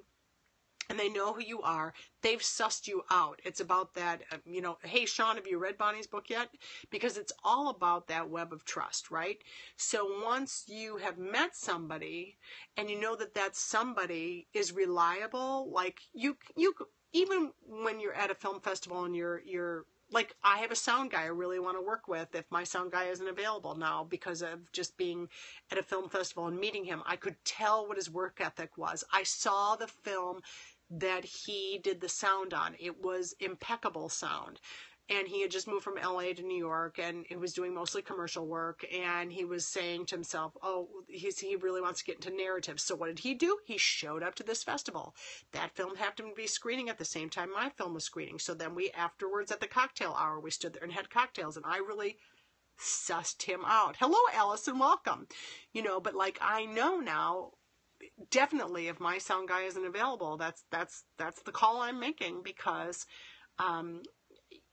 and they know who you are, they've sussed you out. It's about that, you know, hey, Sean, have you read Bonnie's book yet? Because it's all about that web of trust, right? So once you have met somebody and you know that that somebody is reliable, like you even when you're at a film festival and you're like, I have a sound guy I really want to work with. If my sound guy isn't available now because of just being at a film festival and meeting him, I could tell what his work ethic was. I saw the film that he did the sound on. It was impeccable sound. and he had just moved from LA to New York, and he was doing mostly commercial work, and he was saying to himself, oh, he really wants to get into narrative. So what did he do? He showed up to this festival. That film happened to be screening at the same time my film was screening. So then we, afterwards at the cocktail hour, we stood there and had cocktails, and I really sussed him out. Hello, Allison, welcome. You know, but like, I know now, definitely if my sound guy isn't available, that's the call I'm making, because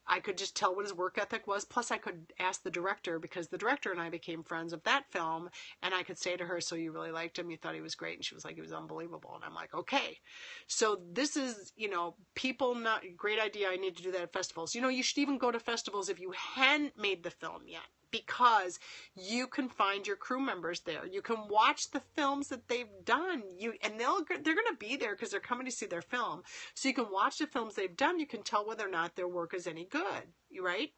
I could just tell what his work ethic was. Plus, I could ask the director, because the director and I became friends of that film, and I could say to her, so you really liked him, you thought he was great? And she was like, he was unbelievable. And I'm like, okay. So this is, you know, people, not great idea. I need to do that at festivals. You know, you should even go to festivals if you hadn't made the film yet, because you can find your crew members there. You can watch the films that they've done. And they're going to be there because they're coming to see their film. So you can watch the films they've done. You can tell whether or not their work is any good, right?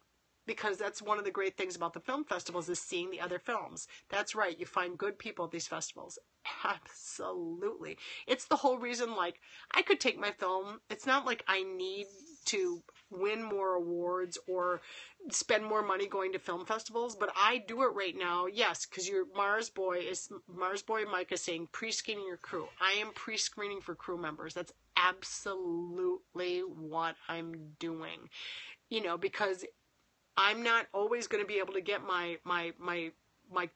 Because that's one of the great things about the film festivals, is seeing the other films. That's right. You find good people at these festivals. Absolutely. It's the whole reason, like, I could take my film. It's not like I need to win more awards or spend more money going to film festivals, but I do it right now. Yes, because your Mars Boy Mike is saying pre-screening your crew. I am pre-screening for crew members. That's absolutely what I'm doing. You know, because I'm not always going to be able to get my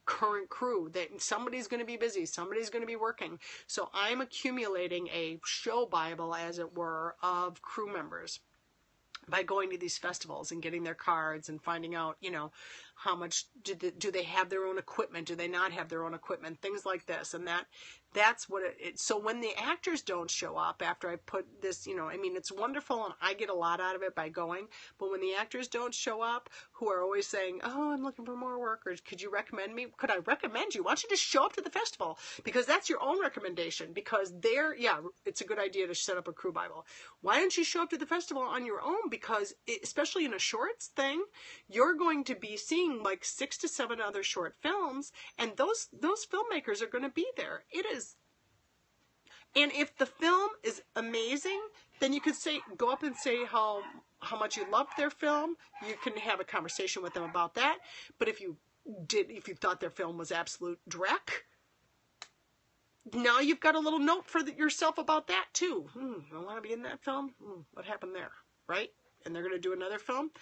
current crew. That somebody's going to be busy, somebody's going to be working. So I'm accumulating a show Bible, as it were, of crew members by going to these festivals and getting their cards and finding out, you know, how much do they have their own equipment? Do they not have their own equipment? Things like this. And that's what so when the actors don't show up after I put this, you know, I mean, it's wonderful and I get a lot out of it by going, but when the actors don't show up, who are always saying, oh, I'm looking for more workers, could you recommend me? Could I recommend you? Why don't you just show up to the festival? Because that's your own recommendation, because it's a good idea to set up a crew Bible. Why don't you show up to the festival on your own? Because especially in a shorts thing, you're going to be seeing like 6 to 7 other short films, and those filmmakers are going to be there. It is. And if the film is amazing, then you could go up and say how much you loved their film. You can have a conversation with them about that. But if you thought their film was absolute dreck, now you've got a little note for yourself about that too. I want to be in that film. What happened there, right? And they're going to do another film.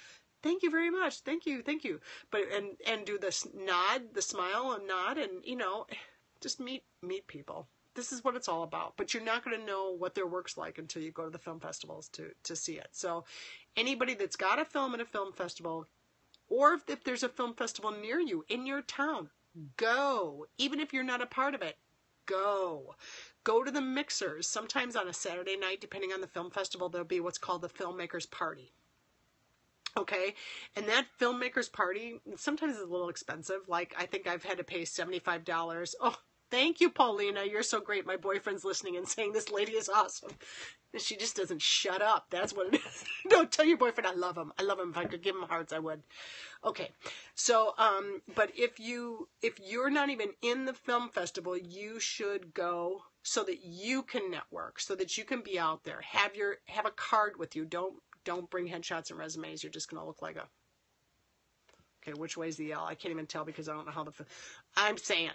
Thank you very much. Thank you. But and do this nod, the smile and nod, and you know, just meet people. This is what it's all about. But you're not going to know what their work's like until you go to the film festivals to see it. So anybody that's got a film at a film festival, or if there's a film festival near you in your town, go. Even if you're not a part of it, go. Go to the mixers. Sometimes on a Saturday night, depending on the film festival, there'll be what's called the Filmmakers Party. Okay, and that Filmmakers Party sometimes is a little expensive. Like, I think I've had to pay $75. Oh, thank you, Paulina. You're so great. My boyfriend's listening and saying this lady is awesome. She just doesn't shut up. That's what it is. Don't tell your boyfriend I love him. I love him. If I could give him hearts, I would. Okay, so but if you're not even in the film festival, you should go so that you can network, so that you can be out there. Have a card with you. Don't bring headshots and resumes. You're just going to look like okay, which way's the L? I can't even tell because I don't know how I'm saying.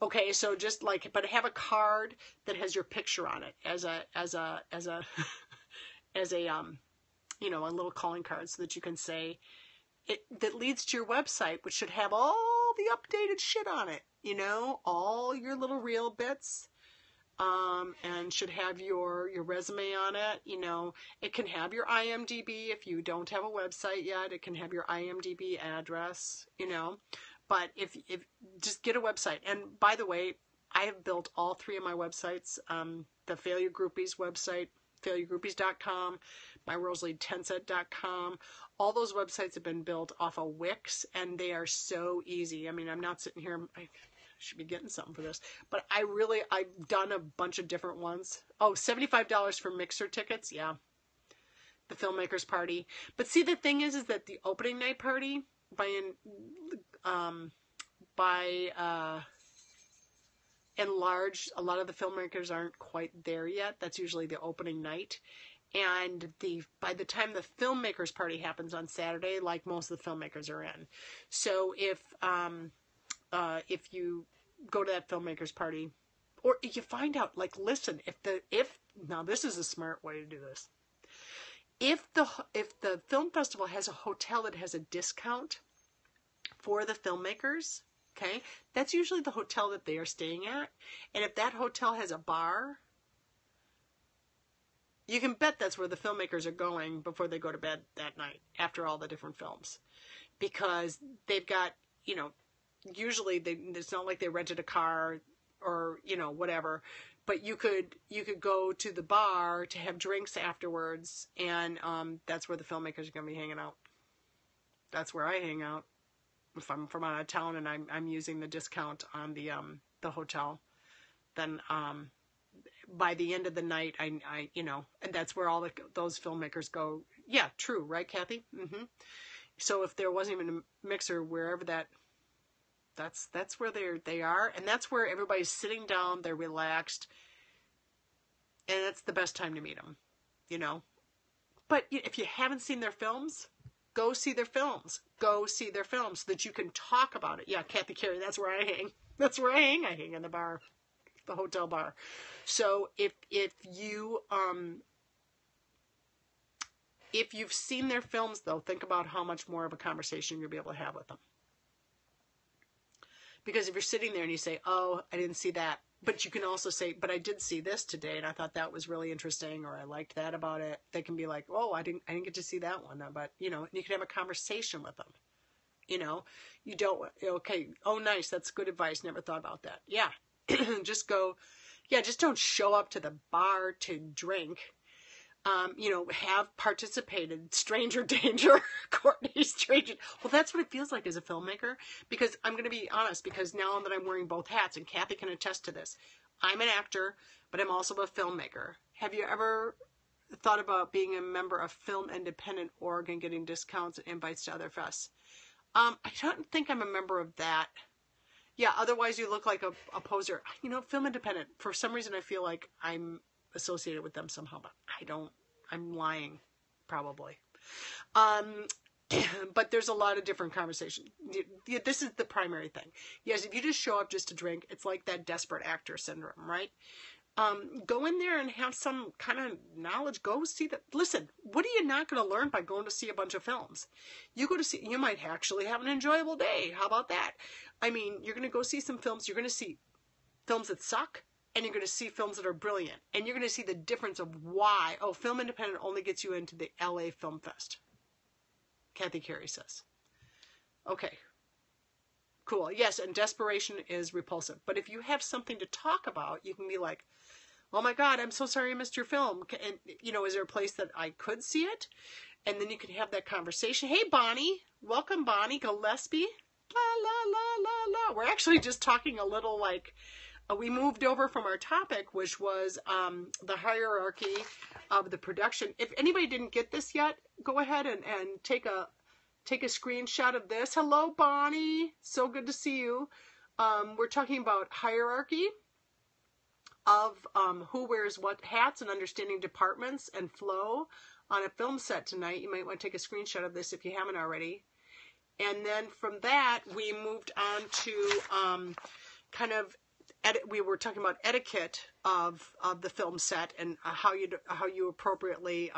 Okay, so just like, but have a card that has your picture on it as a you know, a little calling card, so that you can say that leads to your website, which should have all the updated shit on it, you know, all your little reel bits. And should have your resume on it. You know, it can have your IMDb. If you don't have a website yet, it can have your IMDb address, you know, but if just get a website. And by the way, I have built all 3 of my websites, the Failure Groupies website, failuregroupies.com, myworldslead10set.com. All those websites have been built off of Wix, and they are so easy. I mean, I'm not sitting here, I should be getting something for this, but I've done a bunch of different ones. Oh, $75 for mixer tickets. Yeah. The Filmmakers Party. But see, the thing is that the opening night party and large, a lot of the filmmakers aren't quite there yet. That's usually the opening night. And by the time the filmmakers party happens on Saturday, like most of the filmmakers are in. So if you go to that filmmakers party, or if you find out, like, listen, now this is a smart way to do this. If the film festival has a hotel that has a discount for the filmmakers, okay, that's usually the hotel that they are staying at. And if that hotel has a bar, you can bet that's where the filmmakers are going before they go to bed that night after all the different films. Because they've got, usually it's not like they rented a car or, whatever. But you could go to the bar to have drinks afterwards, and that's where the filmmakers are going to be hanging out. That's where I hang out if I'm from out of town and I'm using the discount on the hotel. Then by the end of the night, I and that's where all those filmmakers go. Yeah, true, right, Kathy? Mm-hmm. So if there wasn't even a mixer wherever that's where they are, and that's where everybody's sitting down, they're relaxed, and that's the best time to meet them, But if you haven't seen their films, go see their films. Go see their films so that you can talk about it. Yeah, Kathy Carey, that's where I hang. That's where I hang. I hang in the bar, the hotel bar. So if you've seen their films, though, think about how much more of a conversation you'll be able to have with them. Because if you're sitting there and you say, oh, I didn't see that, but you can also say, but I did see this today, and I thought that was really interesting, or I liked that about it. They can be like, oh, I didn't get to see that one, but, and you can have a conversation with them. You don't, okay, oh, nice, that's good advice, never thought about that. Yeah, just don't show up to the bar to drink. Have participated. Stranger danger, Courtney, stranger. Well, that's what it feels like as a filmmaker, because I'm going to be honest, because now that I'm wearing both hats, and Kathy can attest to this, I'm an actor, but I'm also a filmmaker. Have you ever thought about being a member of Film Independent Org and getting discounts and invites to other fests? I don't think I'm a member of that. Yeah, otherwise you look like a poser. Film Independent, for some reason I feel like I'm associated with them somehow, but I don't. I'm lying, probably. But there's a lot of different conversations. This is the primary thing. Yes, if you just show up just to drink, it's like that desperate actor syndrome, right? Go in there and have some kind of knowledge. Go see listen, what are you not going to learn by going to see a bunch of films? You might actually have an enjoyable day. How about that? I mean, you're going to go see some films. You're going to see films that suck, and you're going to see films that are brilliant. And you're going to see the difference of why. Oh, Film Independent only gets you into the LA Film Fest, Kathy Carey says. Okay. Cool. Yes, and desperation is repulsive. But if you have something to talk about, you can be like, oh my God, I'm so sorry I missed your film. And, is there a place that I could see it? And then you can have that conversation. Hey, Bonnie. Welcome, Bonnie Gillespie. La, la, la, la, la. We're actually just talking a little like... we moved over from our topic, which was the hierarchy of the production. If anybody didn't get this yet, go ahead and take a screenshot of this. Hello, Bonnie. So good to see you. We're talking about hierarchy of who wears what hats and understanding departments and flow on a film set tonight. You might want to take a screenshot of this if you haven't already. And then from that, we moved on to we were talking about etiquette of the film set and how you appropriately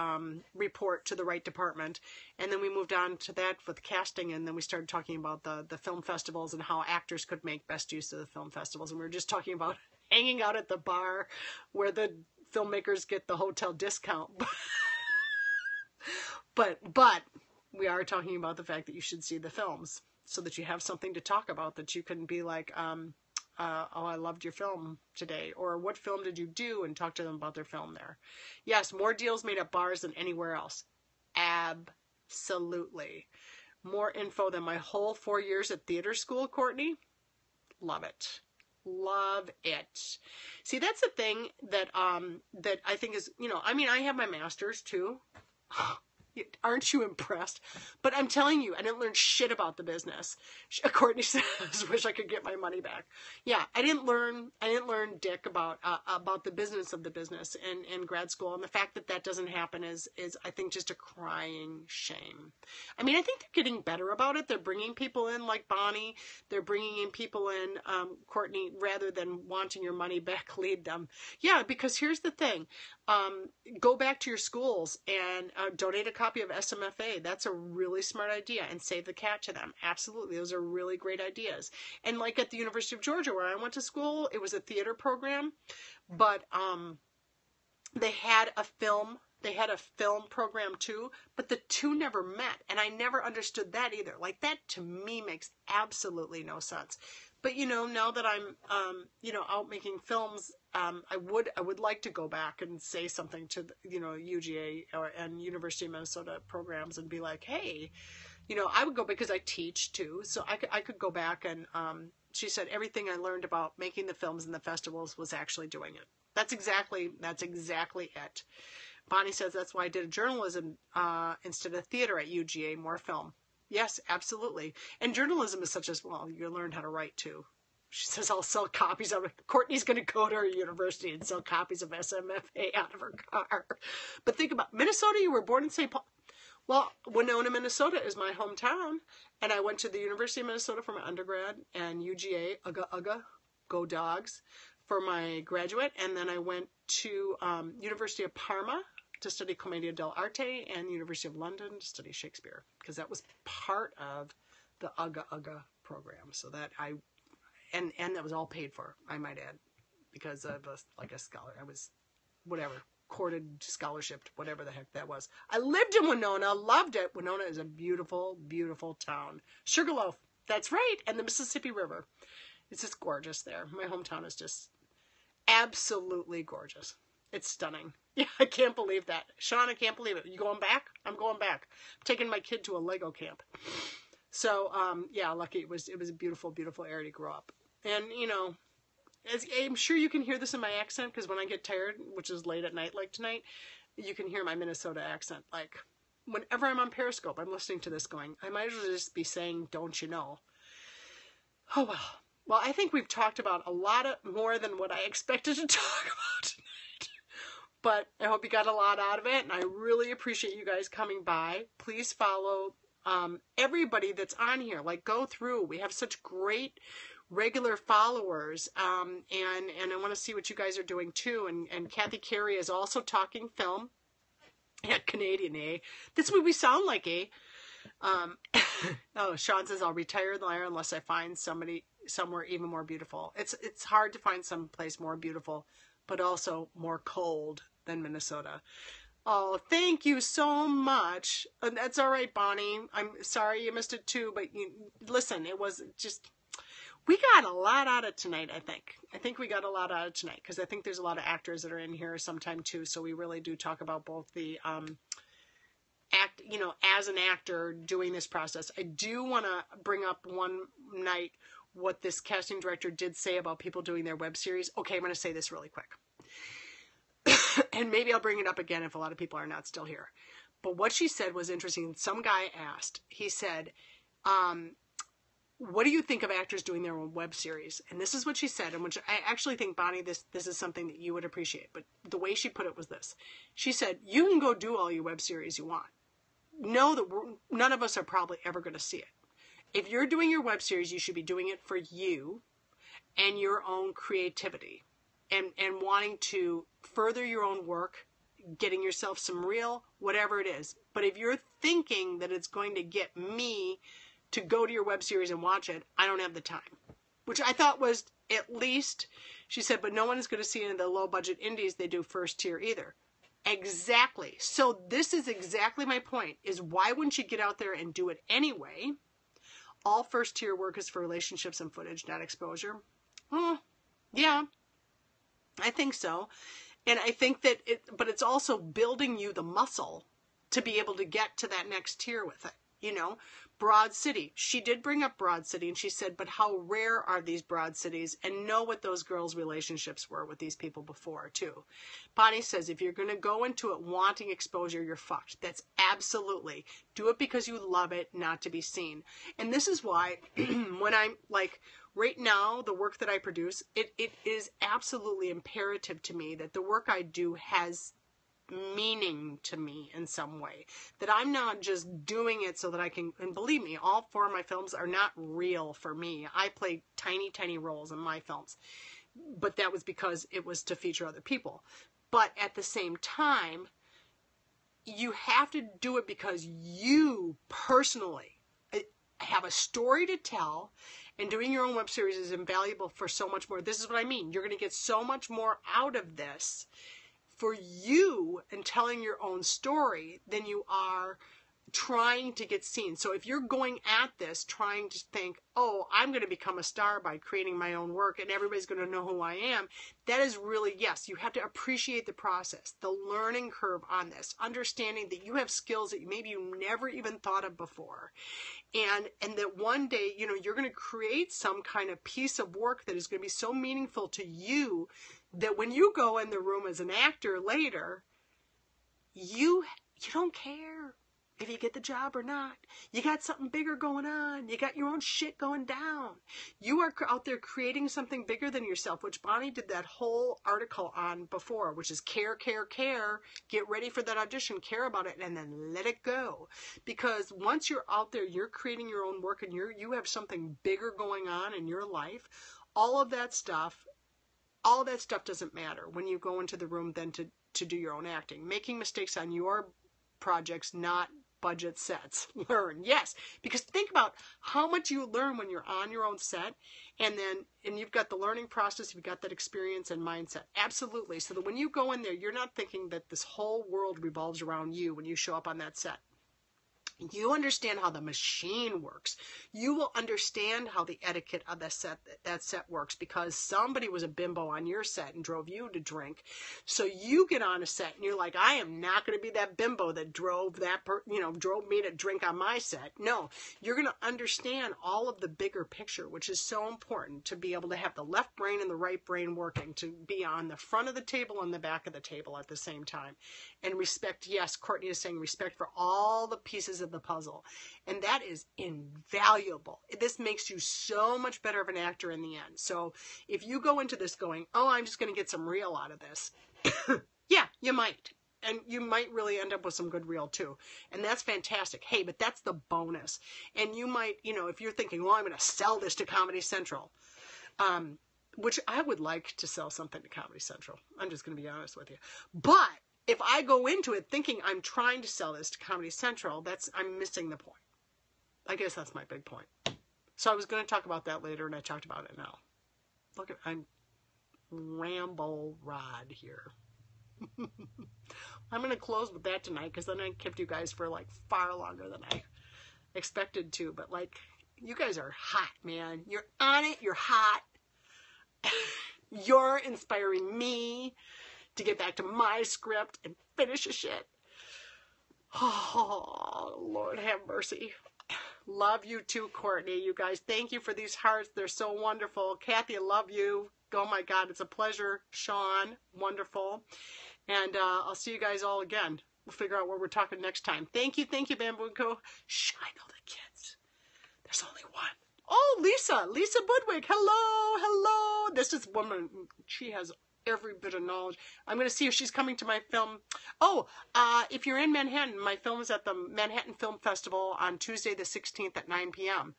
report to the right department. And then we moved on to that with casting, and then we started talking about the film festivals and how actors could make best use of the film festivals. And we were just talking about hanging out at the bar where the filmmakers get the hotel discount. But we are talking about the fact that you should see the films so that you have something to talk about, that you can be like, oh, I loved your film today, or what film did you do, and talk to them about their film there. Yes, more deals made at bars than anywhere else. Absolutely. More info than my whole 4 years at theater school, Courtney. Love it. Love it. See, that's the thing that that I think is, I mean, I have my master's too. Aren't you impressed? But I'm telling you, I didn't learn shit about the business. Courtney says, "Wish I could get my money back." Yeah, I didn't learn dick about the business of the business in grad school, and the fact that that doesn't happen is I think just a crying shame. I mean, I think they're getting better about it. They're bringing people in like Bonnie. They're bringing in people in, Courtney, rather than wanting your money back, lead them. Yeah, because here's the thing. Go back to your schools and donate a copy of SMFA. That's a really smart idea, and save the cat to them. Absolutely. Those are really great ideas. And like at the University of Georgia where I went to school, it was a theater program, but they had a film program too, but the two never met, and I never understood that either. Like, that to me makes absolutely no sense. But now that I'm out making films, I would like to go back and say something to UGA and University of Minnesota programs and be like, hey, I would go, because I teach too, so I could go back and she said everything I learned about making the films and the festivals was actually doing it. That's exactly it. Bonnie says that's why I did journalism instead of theater at UGA, more film. Yes, absolutely. And journalism is such as, well, you learn how to write too. She says, I'll sell copies of it. Courtney's going to go to her university and sell copies of SMFA out of her car. But think about Minnesota. You were born in St. Paul. Well, Winona, Minnesota is my hometown. And I went to the University of Minnesota for my undergrad, and UGA, Ugga, go Dogs, for my graduate. And then I went to University of Parma to study Commedia dell'arte, and University of London to study Shakespeare, because that was part of the Ugga program. So that and that was all paid for, I might add, because of a scholar. I was courted, scholarship, whatever the heck that was. I lived in Winona, loved it. Winona is a beautiful, beautiful town. Sugarloaf, that's right, and the Mississippi River. It's just gorgeous there. My hometown is just absolutely gorgeous. It's stunning. Yeah, I can't believe that. Sean, I can't believe it. You going back? I'm going back. I'm taking my kid to a Lego camp. So, yeah, lucky it was a beautiful, beautiful area to grow up. And, I'm sure you can hear this in my accent, because when I get tired, which is late at night like tonight, you can hear my Minnesota accent. Like, whenever I'm on Periscope, I'm listening to this going, I might as well just be saying, don't you know? Oh, well. Well, I think we've talked about a lot more than what I expected to talk about tonight. But I hope you got a lot out of it, and I really appreciate you guys coming by. Please follow everybody that's on here. Like, go through. We have such great regular followers, and I want to see what you guys are doing too. And Kathy Carey is also talking film at Canadian, eh? That's what we sound like, eh? Oh, Sean says, I'll retire there unless I find somewhere even more beautiful. It's hard to find some place more beautiful, but also more cold than Minnesota. Oh, thank you so much. That's all right, Bonnie. I'm sorry you missed it too, but listen, it was just, we got a lot out of tonight, I think. I think we got a lot out of tonight, because I think there's a lot of actors that are in here sometime too, so we really do talk about both the as an actor doing this process. I do want to bring up one night what this casting director did say about people doing their web series. Okay, I'm going to say this really quick. And maybe I'll bring it up again if a lot of people are not still here. But what she said was interesting. Some guy asked, he said, what do you think of actors doing their own web series? And this is what she said, and which I actually think, Bonnie, this is something that you would appreciate. But the way she put it was this. She said, you can go do all your web series you want. Know that none of us are probably ever going to see it. If you're doing your web series, you should be doing it for you and your own creativity, and wanting to further your own work, getting yourself some real, whatever it is. But if you're thinking that it's going to get me to go to your web series and watch it, I don't have the time. Which I thought was, at least, she said, but no one is going to see it in the low budget indies they do first tier either. Exactly. So this is exactly my point, is why wouldn't you get out there and do it anyway? All first tier work is for relationships and footage, not exposure. Yeah, I think so. And I think that but it's also building you the muscle to be able to get to that next tier with it. You know, Broad City. She did bring up Broad City, and she said, but how rare are these broad cities? And know what those girls' relationships were with these people before, too. Bonnie says, if you're going to go into it wanting exposure, you're fucked. That's absolutely. Do it because you love it, not to be seen. And this is why, when I'm like, right now, the work that I produce, it is absolutely imperative to me that the work I do has meaning to me in some way, that I'm not just doing it so that I can, and believe me, all 4 of my films are not real for me. I play tiny roles in my films, but that was because it was to feature other people. But at the same time, you have to do it because you personally have a story to tell, and doing your own web series is invaluable for so much more. This is what I mean. You're going to get so much more out of this for you and telling your own story than you are trying to get seen. So if you're going at this trying to think, oh, I'm going to become a star by creating my own work and everybody's going to know who I am, that is really, yes, you have to appreciate the process, the learning curve on this, understanding that you have skills that maybe you never even thought of before. And that one day, you know, you're going to create some kind of piece of work that is going to be so meaningful to you that when you go in the room as an actor later, you don't care if you get the job or not. You got something bigger going on. You got your own shit going down. You are out there creating something bigger than yourself, which Bonnie did that whole article on before, which is care. Get ready for that audition, care about it, and then let it go. Because once you're out there, you're creating your own work and you have something bigger going on in your life. All of that stuff doesn't matter when you go into the room then to do your own acting. Making mistakes on your projects, not budget sets. Learn, yes, because think about how much you learn when you're on your own set, and you've got the learning process, you've got that experience and mindset. Absolutely. So that when you go in there, you're not thinking that this whole world revolves around you when you show up on that set. You understand how the machine works. You will understand how the etiquette of that set works because somebody was a bimbo on your set and drove you to drink. So you get on a set and you're like, I am not going to be that bimbo that drove me to drink on my set. No, you're going to understand all of the bigger picture, which is so important to be able to have the left brain and the right brain working, to be on the front of the table and the back of the table at the same time. And respect, yes, Courtney is saying respect for all the pieces of the puzzle, and that is invaluable. This makes you so much better of an actor in the end. So if you go into this going, oh, I'm just going to get some reel out of this, yeah, you might, and you might really end up with some good reel too, and that's fantastic. Hey, but that's the bonus. And you might, if you're thinking, well, I'm going to sell this to Comedy Central, which I would like to sell something to Comedy Central, I'm just going to be honest with you, but if I go into it thinking I'm trying to sell this to Comedy Central, I'm missing the point. I guess that's my big point. So I was going to talk about that later, and I talked about it now. Look, I'm ramble rod here. I'm going to close with that tonight, because then I kept you guys for like far longer than I expected to. But like, you guys are hot, man. You're on it. You're hot. You're inspiring me to get back to my script and finish the shit. Oh, Lord have mercy. Love you too, Courtney. You guys, thank you for these hearts. They're so wonderful. Kathy, I love you. Oh my God, it's a pleasure. Sean, wonderful. And I'll see you guys all again. We'll figure out where we're talking next time. Thank you, Bamboo & Co. Shh, I know the kids. There's only one. Oh, Lisa Budwig. Hello. This is a woman. She has every bit of knowledge. I'm going to see if she's coming to my film. Oh, if you're in Manhattan, my film is at the Manhattan Film Festival on Tuesday the 16th at 9 p.m.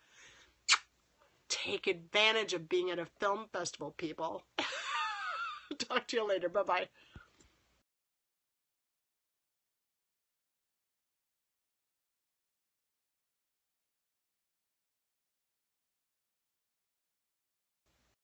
Take advantage of being at a film festival, people. Talk to you later. Bye-bye.